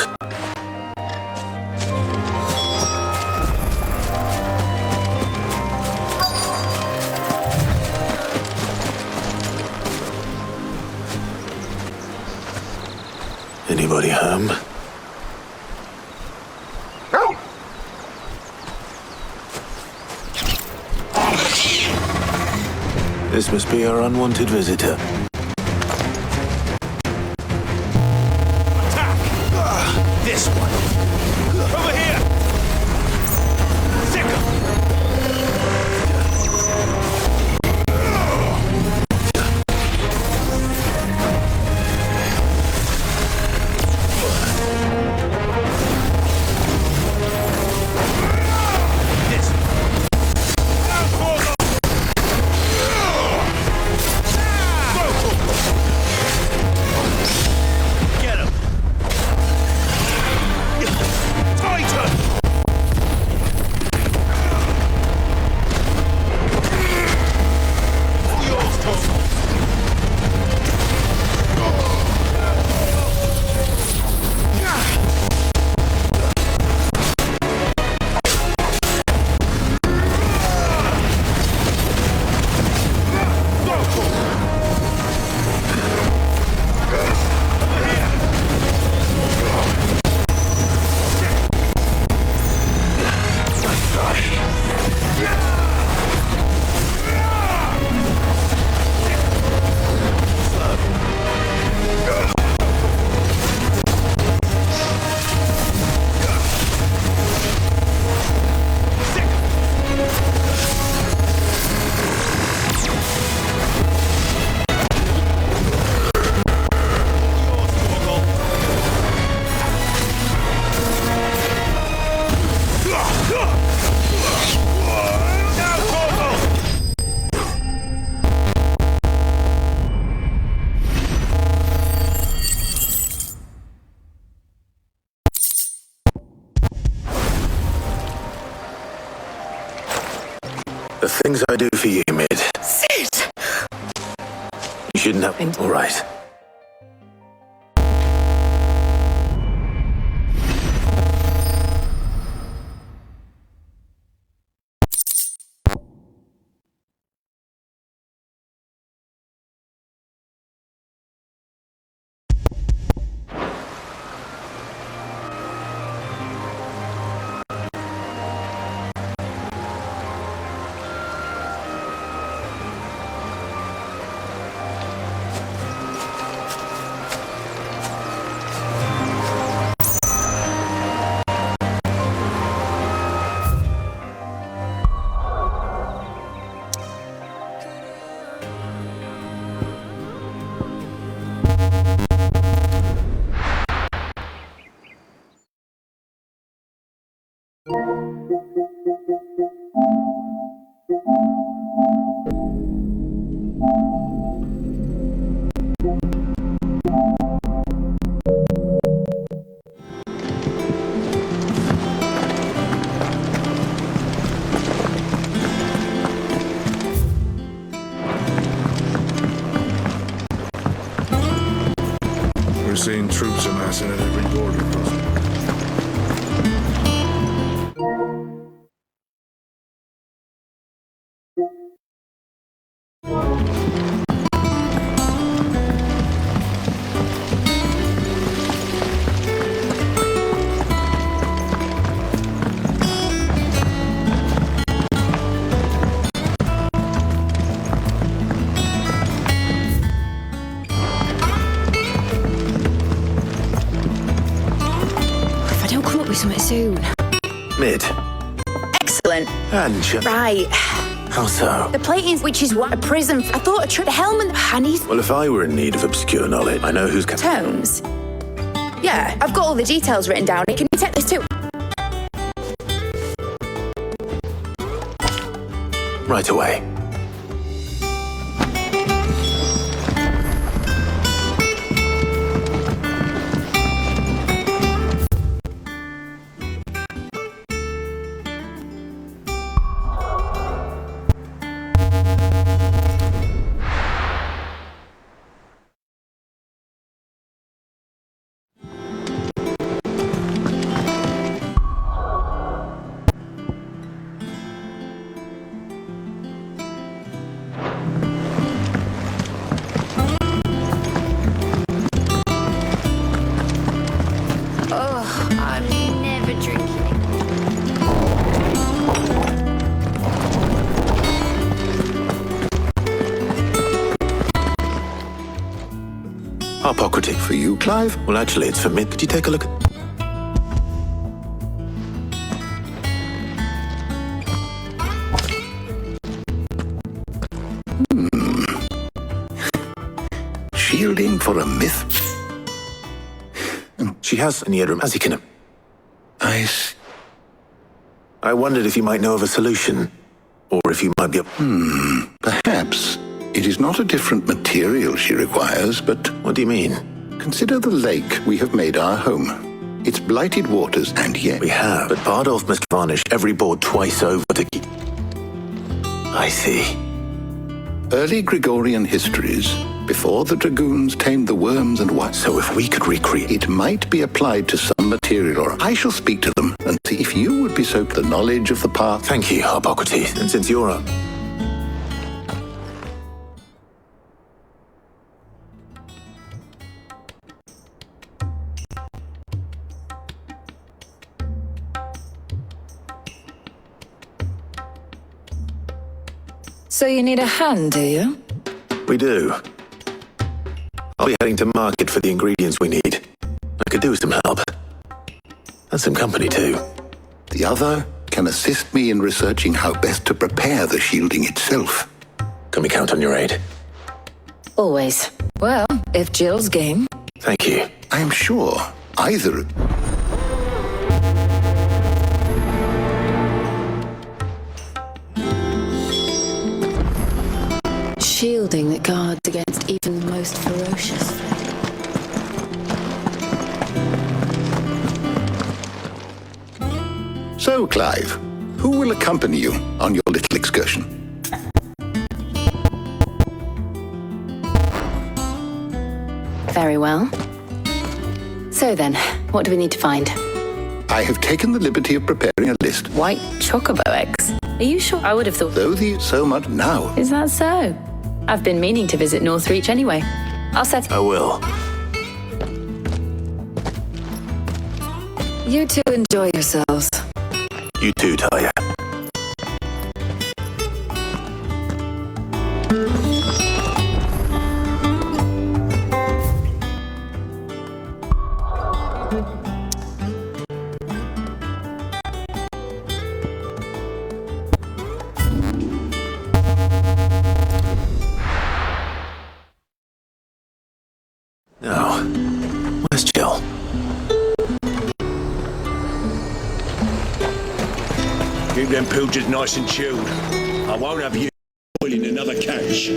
Speaker 5: Anybody home? This must be our unwanted visitor.
Speaker 16: Attack! This one! Over here! Sick 'em! This Get him! Tighter! Yours, Total!
Speaker 5: The things I do for you, Mid.
Speaker 1: Sid!
Speaker 5: You shouldn't have... All right.
Speaker 2: We're seeing troops amassing at every border crossing.
Speaker 12: Something soon.
Speaker 5: Mid.
Speaker 12: Excellent.
Speaker 5: And
Speaker 12: Right.
Speaker 5: how so?
Speaker 12: The plating, which is what? A prism. I thought a trick. The helmet. Honey.
Speaker 5: Well, if I were in need of obscure knowledge, I know who's...
Speaker 12: Tomes. Yeah, I've got all the details written down. Can you take this too?
Speaker 5: Right away. Hippocrates.
Speaker 11: For you, Clive?
Speaker 5: Well, actually, it's for me. Could you take a look at...
Speaker 11: Shielding for a myth?
Speaker 5: She has an earroom, as you can... I wondered if you might know of a solution, or if you might be...
Speaker 11: Perhaps. It is not a different material she requires, but...
Speaker 5: What do you mean?
Speaker 11: Consider the lake we have made our home. Its blighted waters, and yet...
Speaker 5: We have, but Bardolph must varnish every board twice over to keep... I see.
Speaker 11: Early Gregorian histories, before the dragoons tamed the worms and what...
Speaker 5: So if we could recreate...
Speaker 11: It might be applied to some material, or I shall speak to them and see if you would be so... The knowledge of the path...
Speaker 5: Thank you, Hippocrates, and since you're a...
Speaker 13: So you need a hand, do you?
Speaker 5: We do. I'll be heading to market for the ingredients we need. I could do with some help. And some company, too.
Speaker 11: The other can assist me in researching how best to prepare the shielding itself.
Speaker 5: Can we count on your aid?
Speaker 13: Always. Well, if Jill's game.
Speaker 5: Thank you.
Speaker 11: I am sure either...
Speaker 13: Shielding that guards against even the most ferocious flame.
Speaker 11: So, Clive, who will accompany you on your little excursion?
Speaker 13: Very well. So then, what do we need to find?
Speaker 11: I have taken the liberty of preparing a list.
Speaker 13: White chocobo eggs. Are you sure? I would have thought...
Speaker 11: Though the so much now.
Speaker 13: Is that so? I've been meaning to visit Northreach anyway. I'll set...
Speaker 5: I will.
Speaker 13: You two enjoy yourselves.
Speaker 5: You too, Talia. Now, where's Jill?
Speaker 16: Keep them pilchards nice and chilled. I won't have you boiling another catch.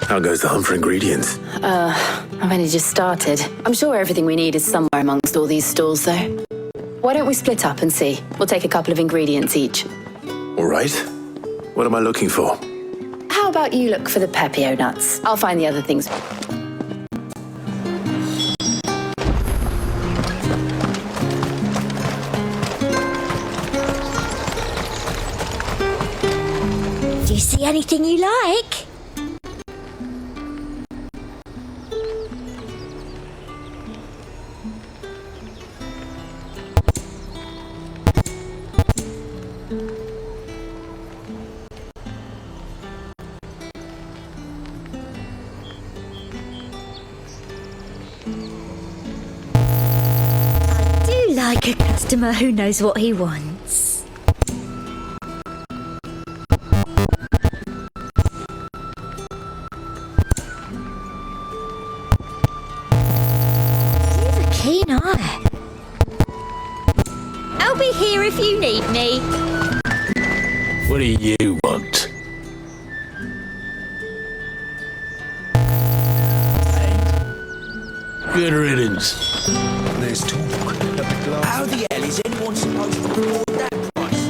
Speaker 5: How goes the hunt for ingredients?
Speaker 13: I've only just started. I'm sure everything we need is somewhere amongst all these stalls, though. Why don't we split up and see? We'll take a couple of ingredients each.
Speaker 5: All right. What am I looking for?
Speaker 13: How about you look for the pepio nuts? I'll find the other things.
Speaker 7: Do you see anything you like? Like a customer who knows what he wants. You have a keen eye. I'll be here if you need me.
Speaker 16: What do you want? Good riddance.
Speaker 2: There's talk.
Speaker 16: How the hell is anyone supposed to afford that price?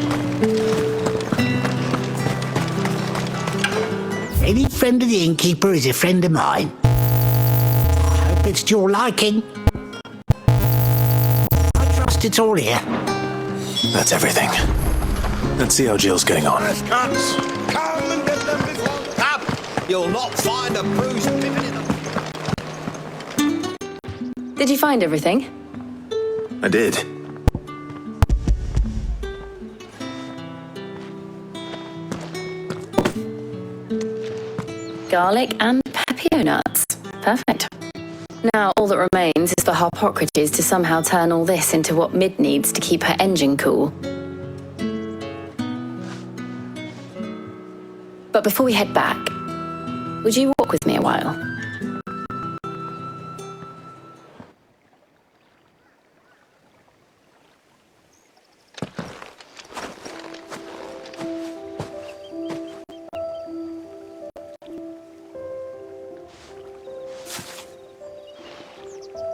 Speaker 8: Any friend of the innkeeper is a friend of mine. I hope it's to your liking. I trust it's all here.
Speaker 5: That's everything. Let's see how Jill's getting on.
Speaker 16: Cunts! Come and get them before up! You'll not find a bruised pippin in them.
Speaker 13: Did you find everything?
Speaker 5: I did.
Speaker 13: Garlic and pepio nuts. Perfect. Now all that remains is for Harpocrates to somehow turn all this into what Mid needs to keep her engine cool. But before we head back, would you walk with me a while?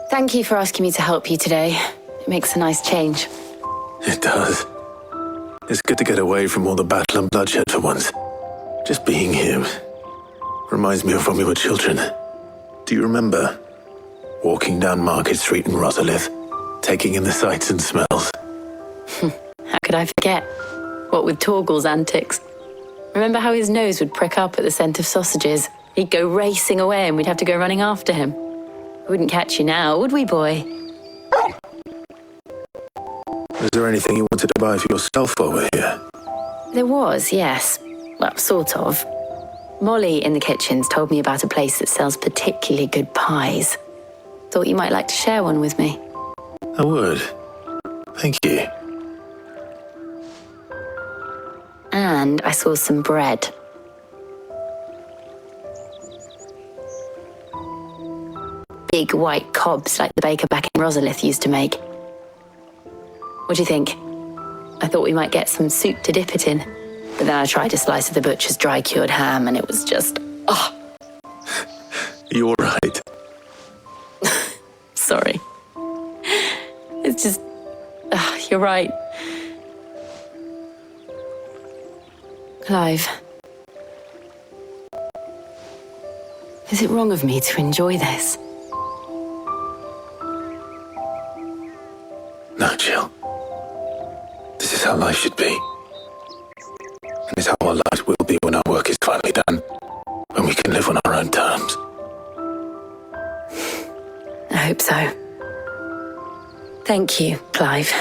Speaker 13: Thank you for asking me to help you today. It makes a nice change.
Speaker 5: It does. It's good to get away from all the battle and bloodshed for once. Just being here reminds me of when we were children. Do you remember? Walking down Market Street in Rosalith, taking in the sights and smells.
Speaker 13: How could I forget? What with Torgal's antics. Remember how his nose would prick up at the scent of sausages? He'd go racing away and we'd have to go running after him. We wouldn't catch you now, would we, boy?
Speaker 5: Was there anything you wanted to buy for yourself while we're here?
Speaker 13: There was, yes. Well, sort of. Molly in the kitchens told me about a place that sells particularly good pies. Thought you might like to share one with me.
Speaker 5: I would. Thank you.
Speaker 13: And I saw some bread. Big white cobs like the baker back in Rosalith used to make. What do you think? I thought we might get some soup to dip it in, but then I tried a slice of the butcher's dry-cured ham and it was just, oh.
Speaker 5: You're right.
Speaker 13: Sorry. It's just, you're right. Clive. Is it wrong of me to enjoy this?
Speaker 5: No, Jill. This is how life should be. And it's how our lives will be when our work is finally done. When we can live on our own terms.
Speaker 13: hope so. Thank you, Clive.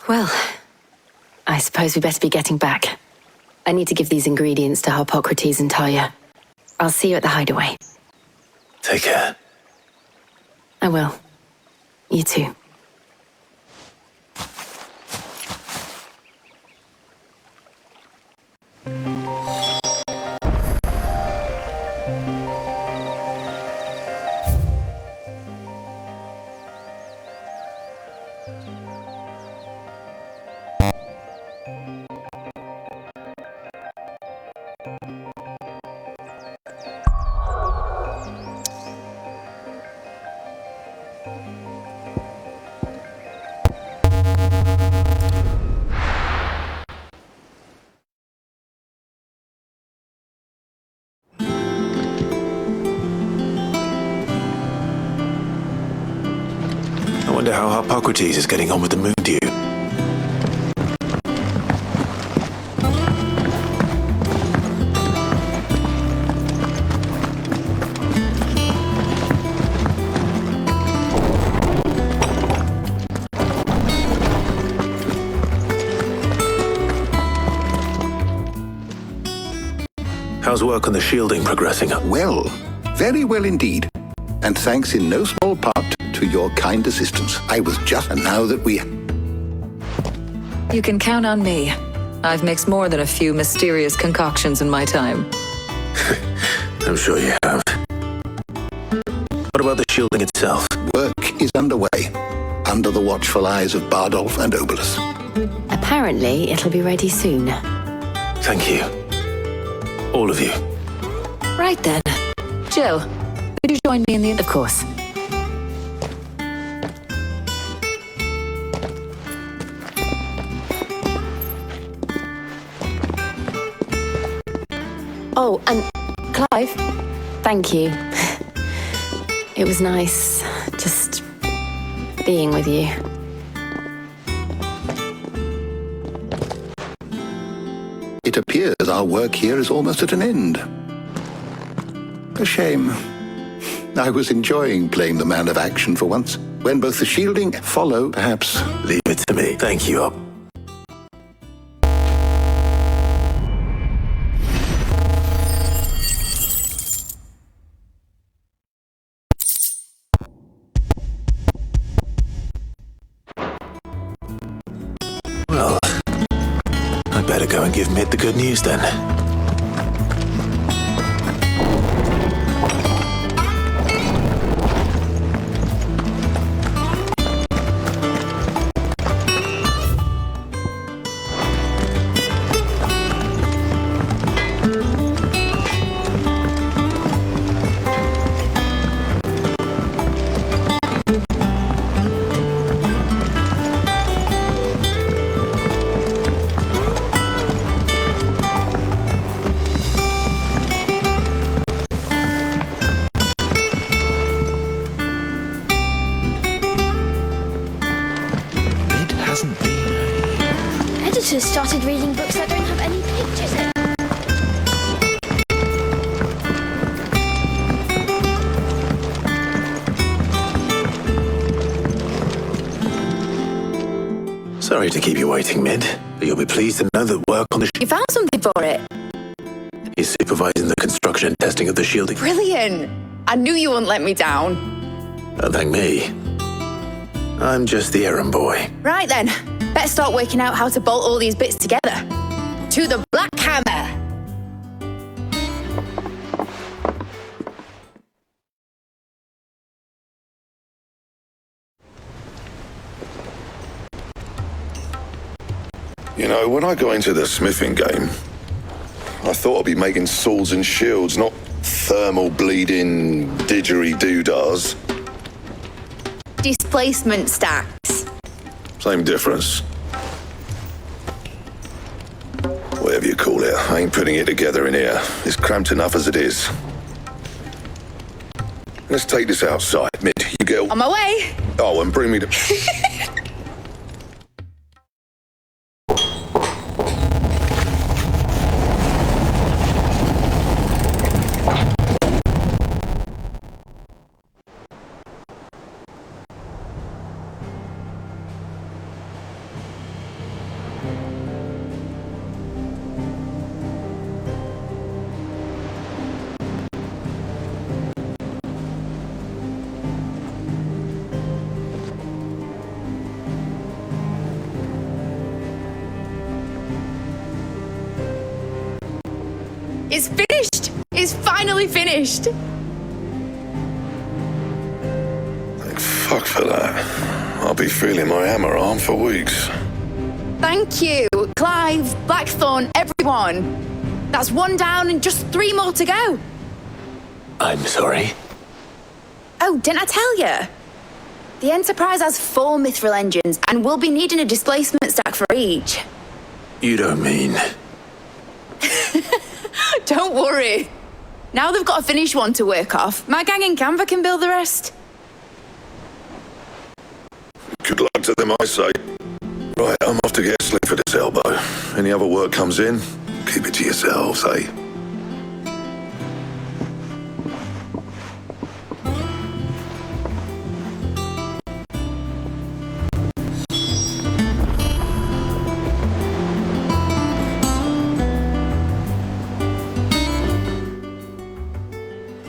Speaker 13: Well, I suppose we better be getting back. I need to give these ingredients to Harpocrates and Talia. I'll see you at the hideaway.
Speaker 5: Take care.
Speaker 13: I will. You too.
Speaker 5: I wonder how Harpocrates is getting on with the moon dew. How's work on the shielding progressing?
Speaker 11: Well, very well indeed. And thanks in no small part to your kind assistance. I was just... And now that we...
Speaker 19: You can count on me. I've mixed more than a few mysterious concoctions in my time.
Speaker 5: I'm sure you have. What about the shielding itself?
Speaker 11: Work is underway, under the watchful eyes of Bardolph and Obolus.
Speaker 13: Apparently, it'll be ready soon.
Speaker 5: Thank you. All of you.
Speaker 19: Right then. Jill, could you join me in the...
Speaker 13: Of course. Oh, and Clive, thank you. It was nice just being with you.
Speaker 11: It appears our work here is almost at an end. A shame. I was enjoying playing the man of action for once, when both the shielding follow, perhaps.
Speaker 5: Leave it to me. Thank you, Op. Well, I'd better go and give Mid the good news then.
Speaker 7: Editors started reading books that don't have any pictures in.
Speaker 5: Sorry to keep you waiting, Mid, but you'll be pleased to know that work on the...
Speaker 12: You found something for it?
Speaker 5: He's supervising the construction and testing of the shielding.
Speaker 12: Brilliant! I knew you wouldn't let me down.
Speaker 5: Don't thank me. I'm just the errand boy.
Speaker 12: Right then, better start working out how to bolt all these bits together. To the Black Hammer!
Speaker 10: You know, when I got into the smithing game, I thought I'd be making swords and shields, not thermal bleeding didgeridoo-dahs.
Speaker 12: Displacement stacks.
Speaker 10: Same difference. Whatever you call it, I I ain't putting it together in here. It's cramped enough as it is. Let's take this outside. Mid, you get...
Speaker 12: On my way.
Speaker 10: Oh, and bring me the...
Speaker 12: It's finished! It's finally finished!
Speaker 10: Thank fuck for that. I'll be feeling my hammer arm for weeks.
Speaker 12: Thank you, Clive, Blackthorn, everyone. That's one down and just 3 more to go.
Speaker 5: I'm sorry.
Speaker 12: Oh, didn't I tell you? The Enterprise has 4 mithril engines and we'll be needing a displacement stack for each.
Speaker 5: You don't mean...
Speaker 12: Don't worry. Now they've got a finished one to work off. My gang in Canva can build the rest.
Speaker 10: Good luck to them, I say. Right, I'm off to get sleep for this elbow. Any other work comes in, keep it to yourselves, eh?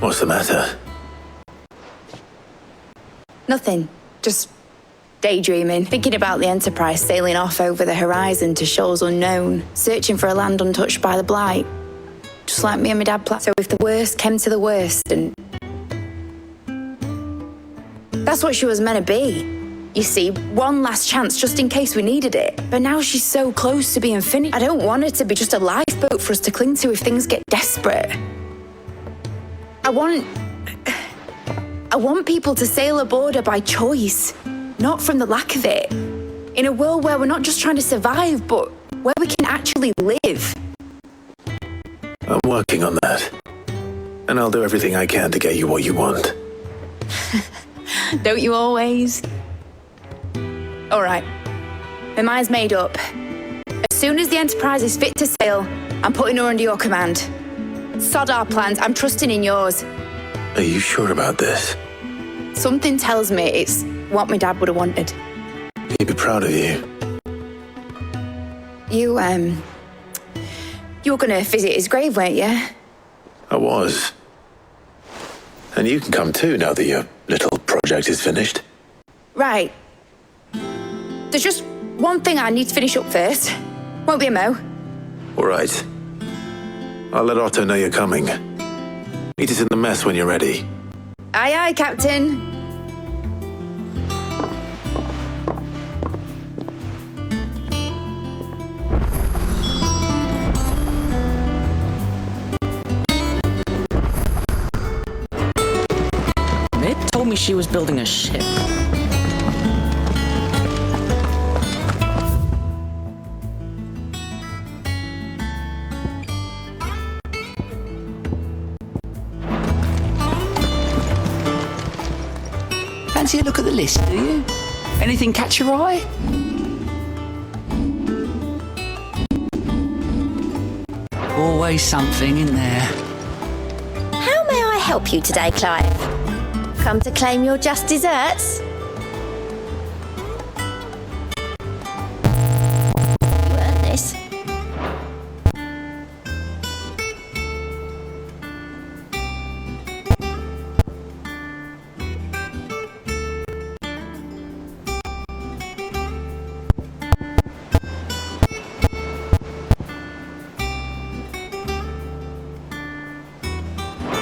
Speaker 5: What's the matter?
Speaker 12: Nothing. Just daydreaming. Thinking about the Enterprise sailing off over the horizon to shoals unknown, searching for a land untouched by the Blight. Just like me and my dad planned. So if the worst came to the worst, and... That's what she was meant to be. You see, one last chance just in case we needed it. But now she's so close to being finished. I don't want her to be just a lifeboat for us to cling to if things get desperate. I want people to sail aboard her by choice, not from the lack of it. In a world where we're not just trying to survive, but where we can actually live.
Speaker 5: I'm working on that. And I'll do everything I can to get you what you want.
Speaker 12: Don't you always? All right. My mind's made up. As soon as the Enterprise is fit to sail, I'm putting her under your command. Sod our plans, I'm trusting in yours.
Speaker 5: Are you sure about this?
Speaker 12: Something tells me it's what my dad would have wanted.
Speaker 5: He'd be proud of you.
Speaker 12: You were gonna visit his grave, weren't you?
Speaker 5: I was. And you can come too now that your little project is finished.
Speaker 12: Right. There's just one thing I need to finish up first. Won't be a mo.
Speaker 5: All right. I'll let Otto know you're coming. Meet us in the mess when you're ready.
Speaker 12: Aye, aye, Captain.
Speaker 20: Mid told me she was building a ship.
Speaker 8: Fancy a look at the list, do you? Anything catch your eye? Always something in there.
Speaker 7: How may I help you today, Clive? Come to claim your just desserts? You earned this.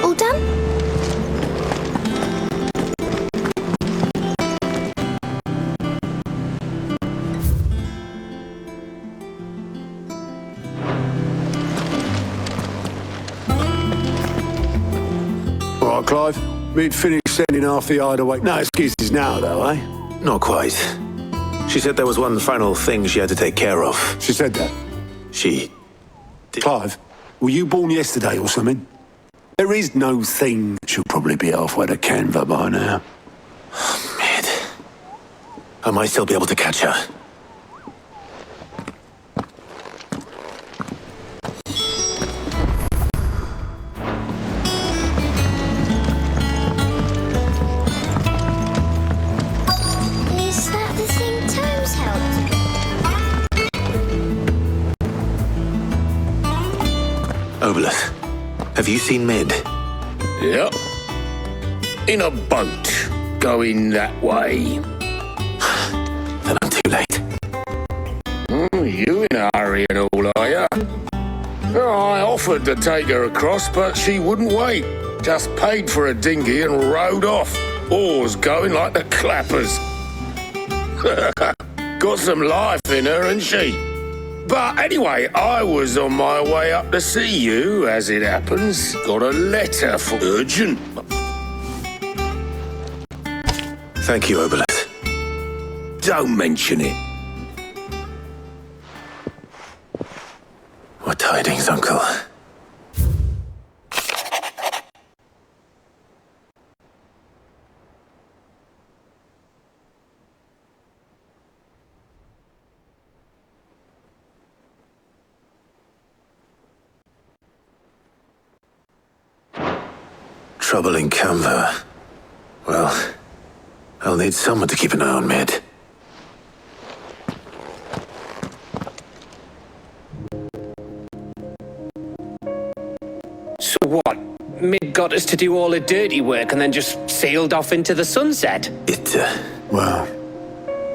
Speaker 7: All done?
Speaker 4: All right, Clive. We'd finished sending half the hide away. No excuses now, though, eh?
Speaker 5: Not quite. She said there was one final thing she had to take care of.
Speaker 4: She said that?
Speaker 5: She...
Speaker 4: Clive, Were you born yesterday or something? There is no thing. She'll probably be halfway to Canva by now.
Speaker 5: Mid. I might still be able to catch her.
Speaker 7: Is that the thing Tomes helped?
Speaker 5: Obelus, have you seen Mid?
Speaker 21: Yep. In a boat, going that way.
Speaker 5: Then I'm too late.
Speaker 21: You in a hurry and all, are ya? I offered to take her across, but she wouldn't wait. Just paid for a dinghy and rowed off. Oars going like the clappers. Got some life in her, ain't she? But anyway, I was on my way up to see you, as it happens. Got a letter for urgent.
Speaker 5: Thank you, Obelus.
Speaker 21: Don't mention it.
Speaker 5: What tidings, Uncle? Trouble in Canva. Well, I'll need someone to keep an eye on Mid.
Speaker 6: So what? Mid got us to do all the dirty work and then just sailed off into the sunset?
Speaker 4: Well,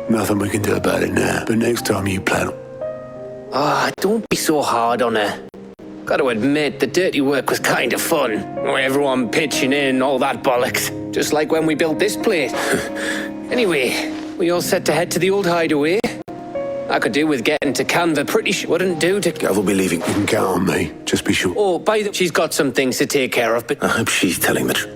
Speaker 4: nothing we can do about it now. But next time you plan...
Speaker 6: Ah, don't be so hard on her. Gotta admit, the dirty work was kind of fun. Everyone pitching in, all that bollocks. Just like when we built this place. Anyway, we all set to head to the old hideaway. I could do with getting to Canva pretty sure wouldn't do to...
Speaker 4: Gav will be leaving. You can count on me. Just be sure.
Speaker 6: Oh, by the... She's got some things to take care of, but...
Speaker 5: I hope she's telling the truth.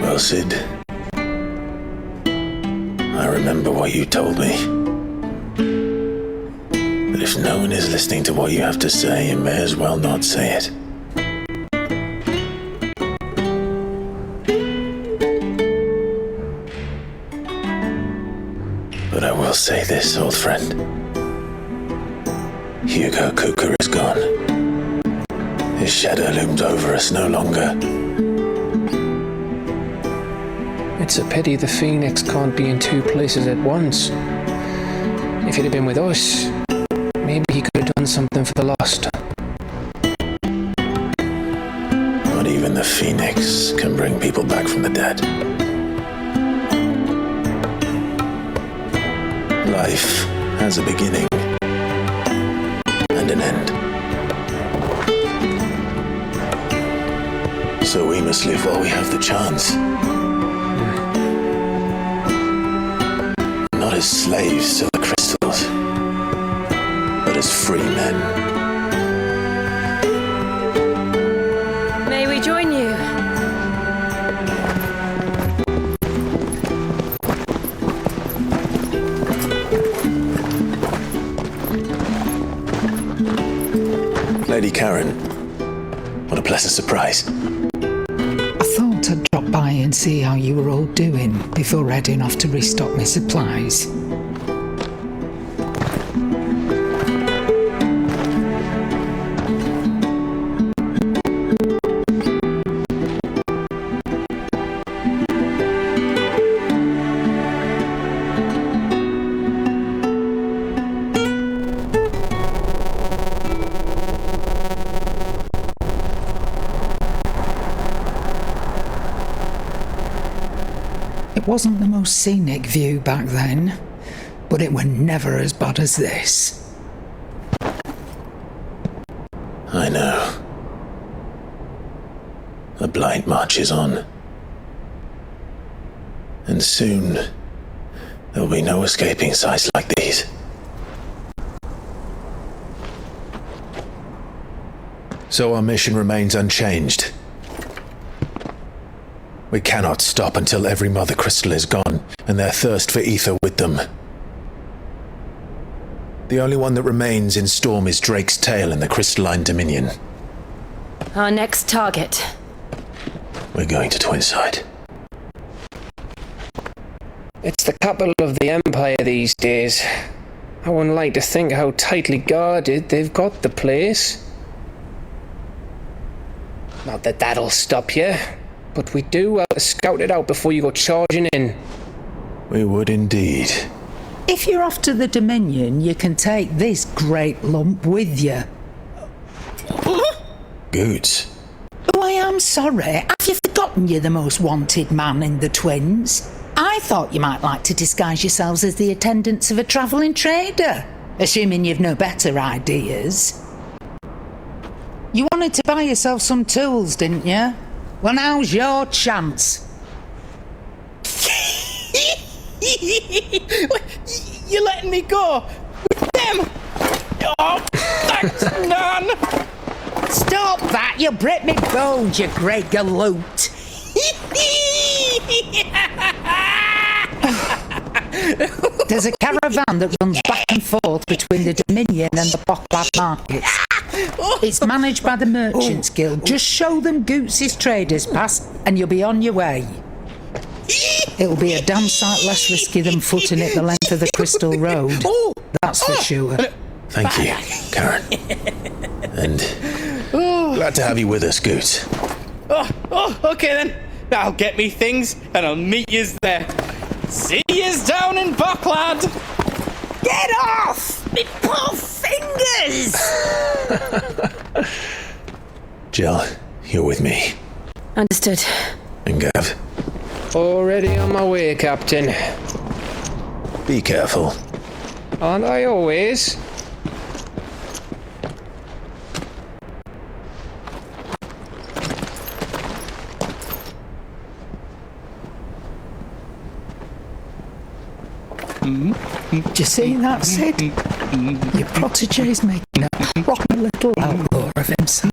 Speaker 5: Well, Sid, I remember what you told me. But if no one is listening to what you have to say, you may as well not say it. But I will say this, old friend. Hugo Cooker is gone. His shadow looms over us no longer.
Speaker 6: It's a pity the Phoenix can't be in two places at once. If he'd have been with us, maybe he could have done something for the lost.
Speaker 5: Not even the Phoenix can bring people back from the dead. Life has a beginning and an end. So we must live while we have the chance. Not as slaves to the crystals, but as free men.
Speaker 1: May we join you?
Speaker 5: Lady Karen, what a pleasant surprise.
Speaker 9: I thought I'd drop by and see how you were all doing before heading off to restock my supplies. It wasn't the most scenic view back then, but it were never as bad as this.
Speaker 5: I know. The Blight marches on. And soon, there'll be no escaping sights like these. So our mission remains unchanged. We cannot stop until every Mother Crystal is gone, and their thirst for ether with them. The only one that remains in Storm is Drake's tail in the Crystalline Dominion.
Speaker 13: Our next target.
Speaker 5: We're going to Twinside.
Speaker 6: It's the capital of the Empire these days. I wouldn't like to think how tightly guarded they've got the place. Not that that'll stop you, but we do well to scout it out before you go charging in.
Speaker 5: We would indeed.
Speaker 9: If you're off to the Dominion, you can take this great lump with you.
Speaker 5: Goods.
Speaker 9: Oh, I am sorry. Have you forgotten you're the most wanted man in the Twins? I thought you might like to disguise yourselves as the attendants of a travelling trader, assuming you've no better ideas. You wanted to buy yourself some tools, didn't you? Well, now's your chance.
Speaker 20: You're letting me go with them? Oh, thanks, Nan.
Speaker 9: Stop that! You'll break me bones, you great galoot. There's a caravan that runs back and forth between the Dominion and the Bocklad markets. It's managed by the Merchants Guild. Just show them Goots' traders pass and you'll be on your way. It'll be a damn sight less risky than footing it the length of the Crystal Road. That's for sure.
Speaker 5: Thank you, Karen. And glad to have you with us, Goots.
Speaker 20: Okay then. I'll get me things and I'll meet yous there. See yous down in Bocklad.
Speaker 9: Get off! Me poor fingers!
Speaker 5: Jill, you're with me.
Speaker 13: Understood.
Speaker 5: And Gav.
Speaker 6: Already on my way, Captain.
Speaker 5: Be careful.
Speaker 6: Aren't I always?
Speaker 9: Do you see that, Sid? Your protege's making a proper little outlaw of himself.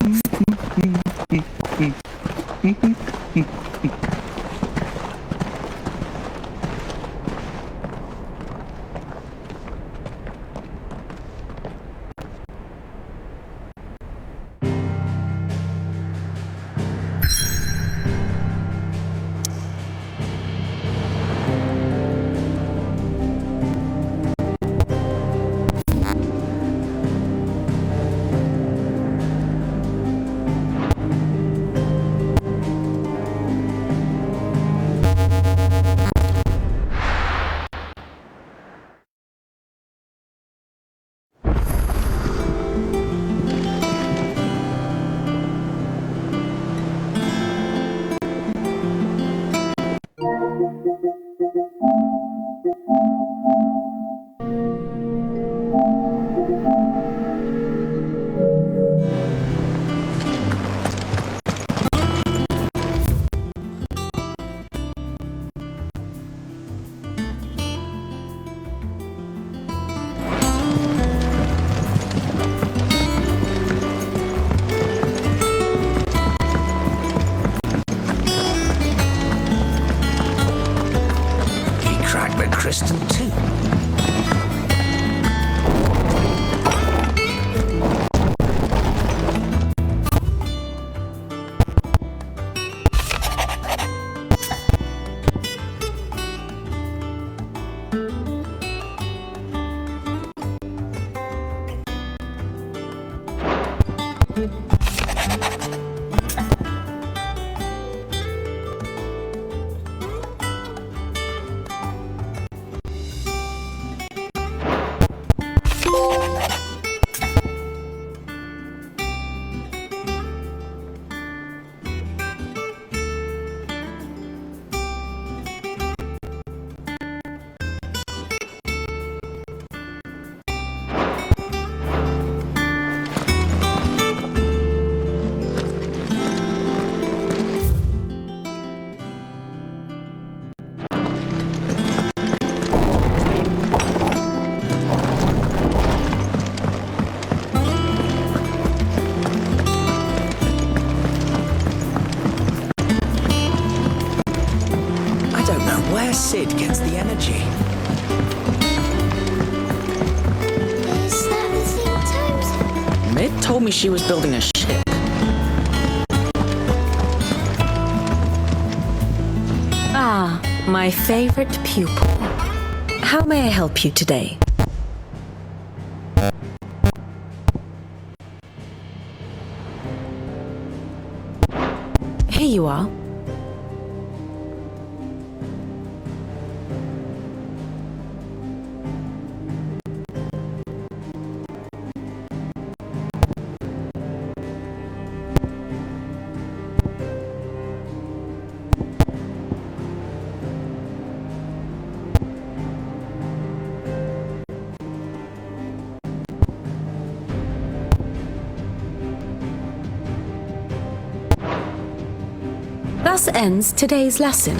Speaker 8: Crystal too.
Speaker 16: kid gets the energy.
Speaker 7: Is that the thing, Tomes?
Speaker 16: Mid told me she was building a ship.
Speaker 1: Ah, my favorite pupil. How may I help you today? Here you are. Thus ends today's lesson.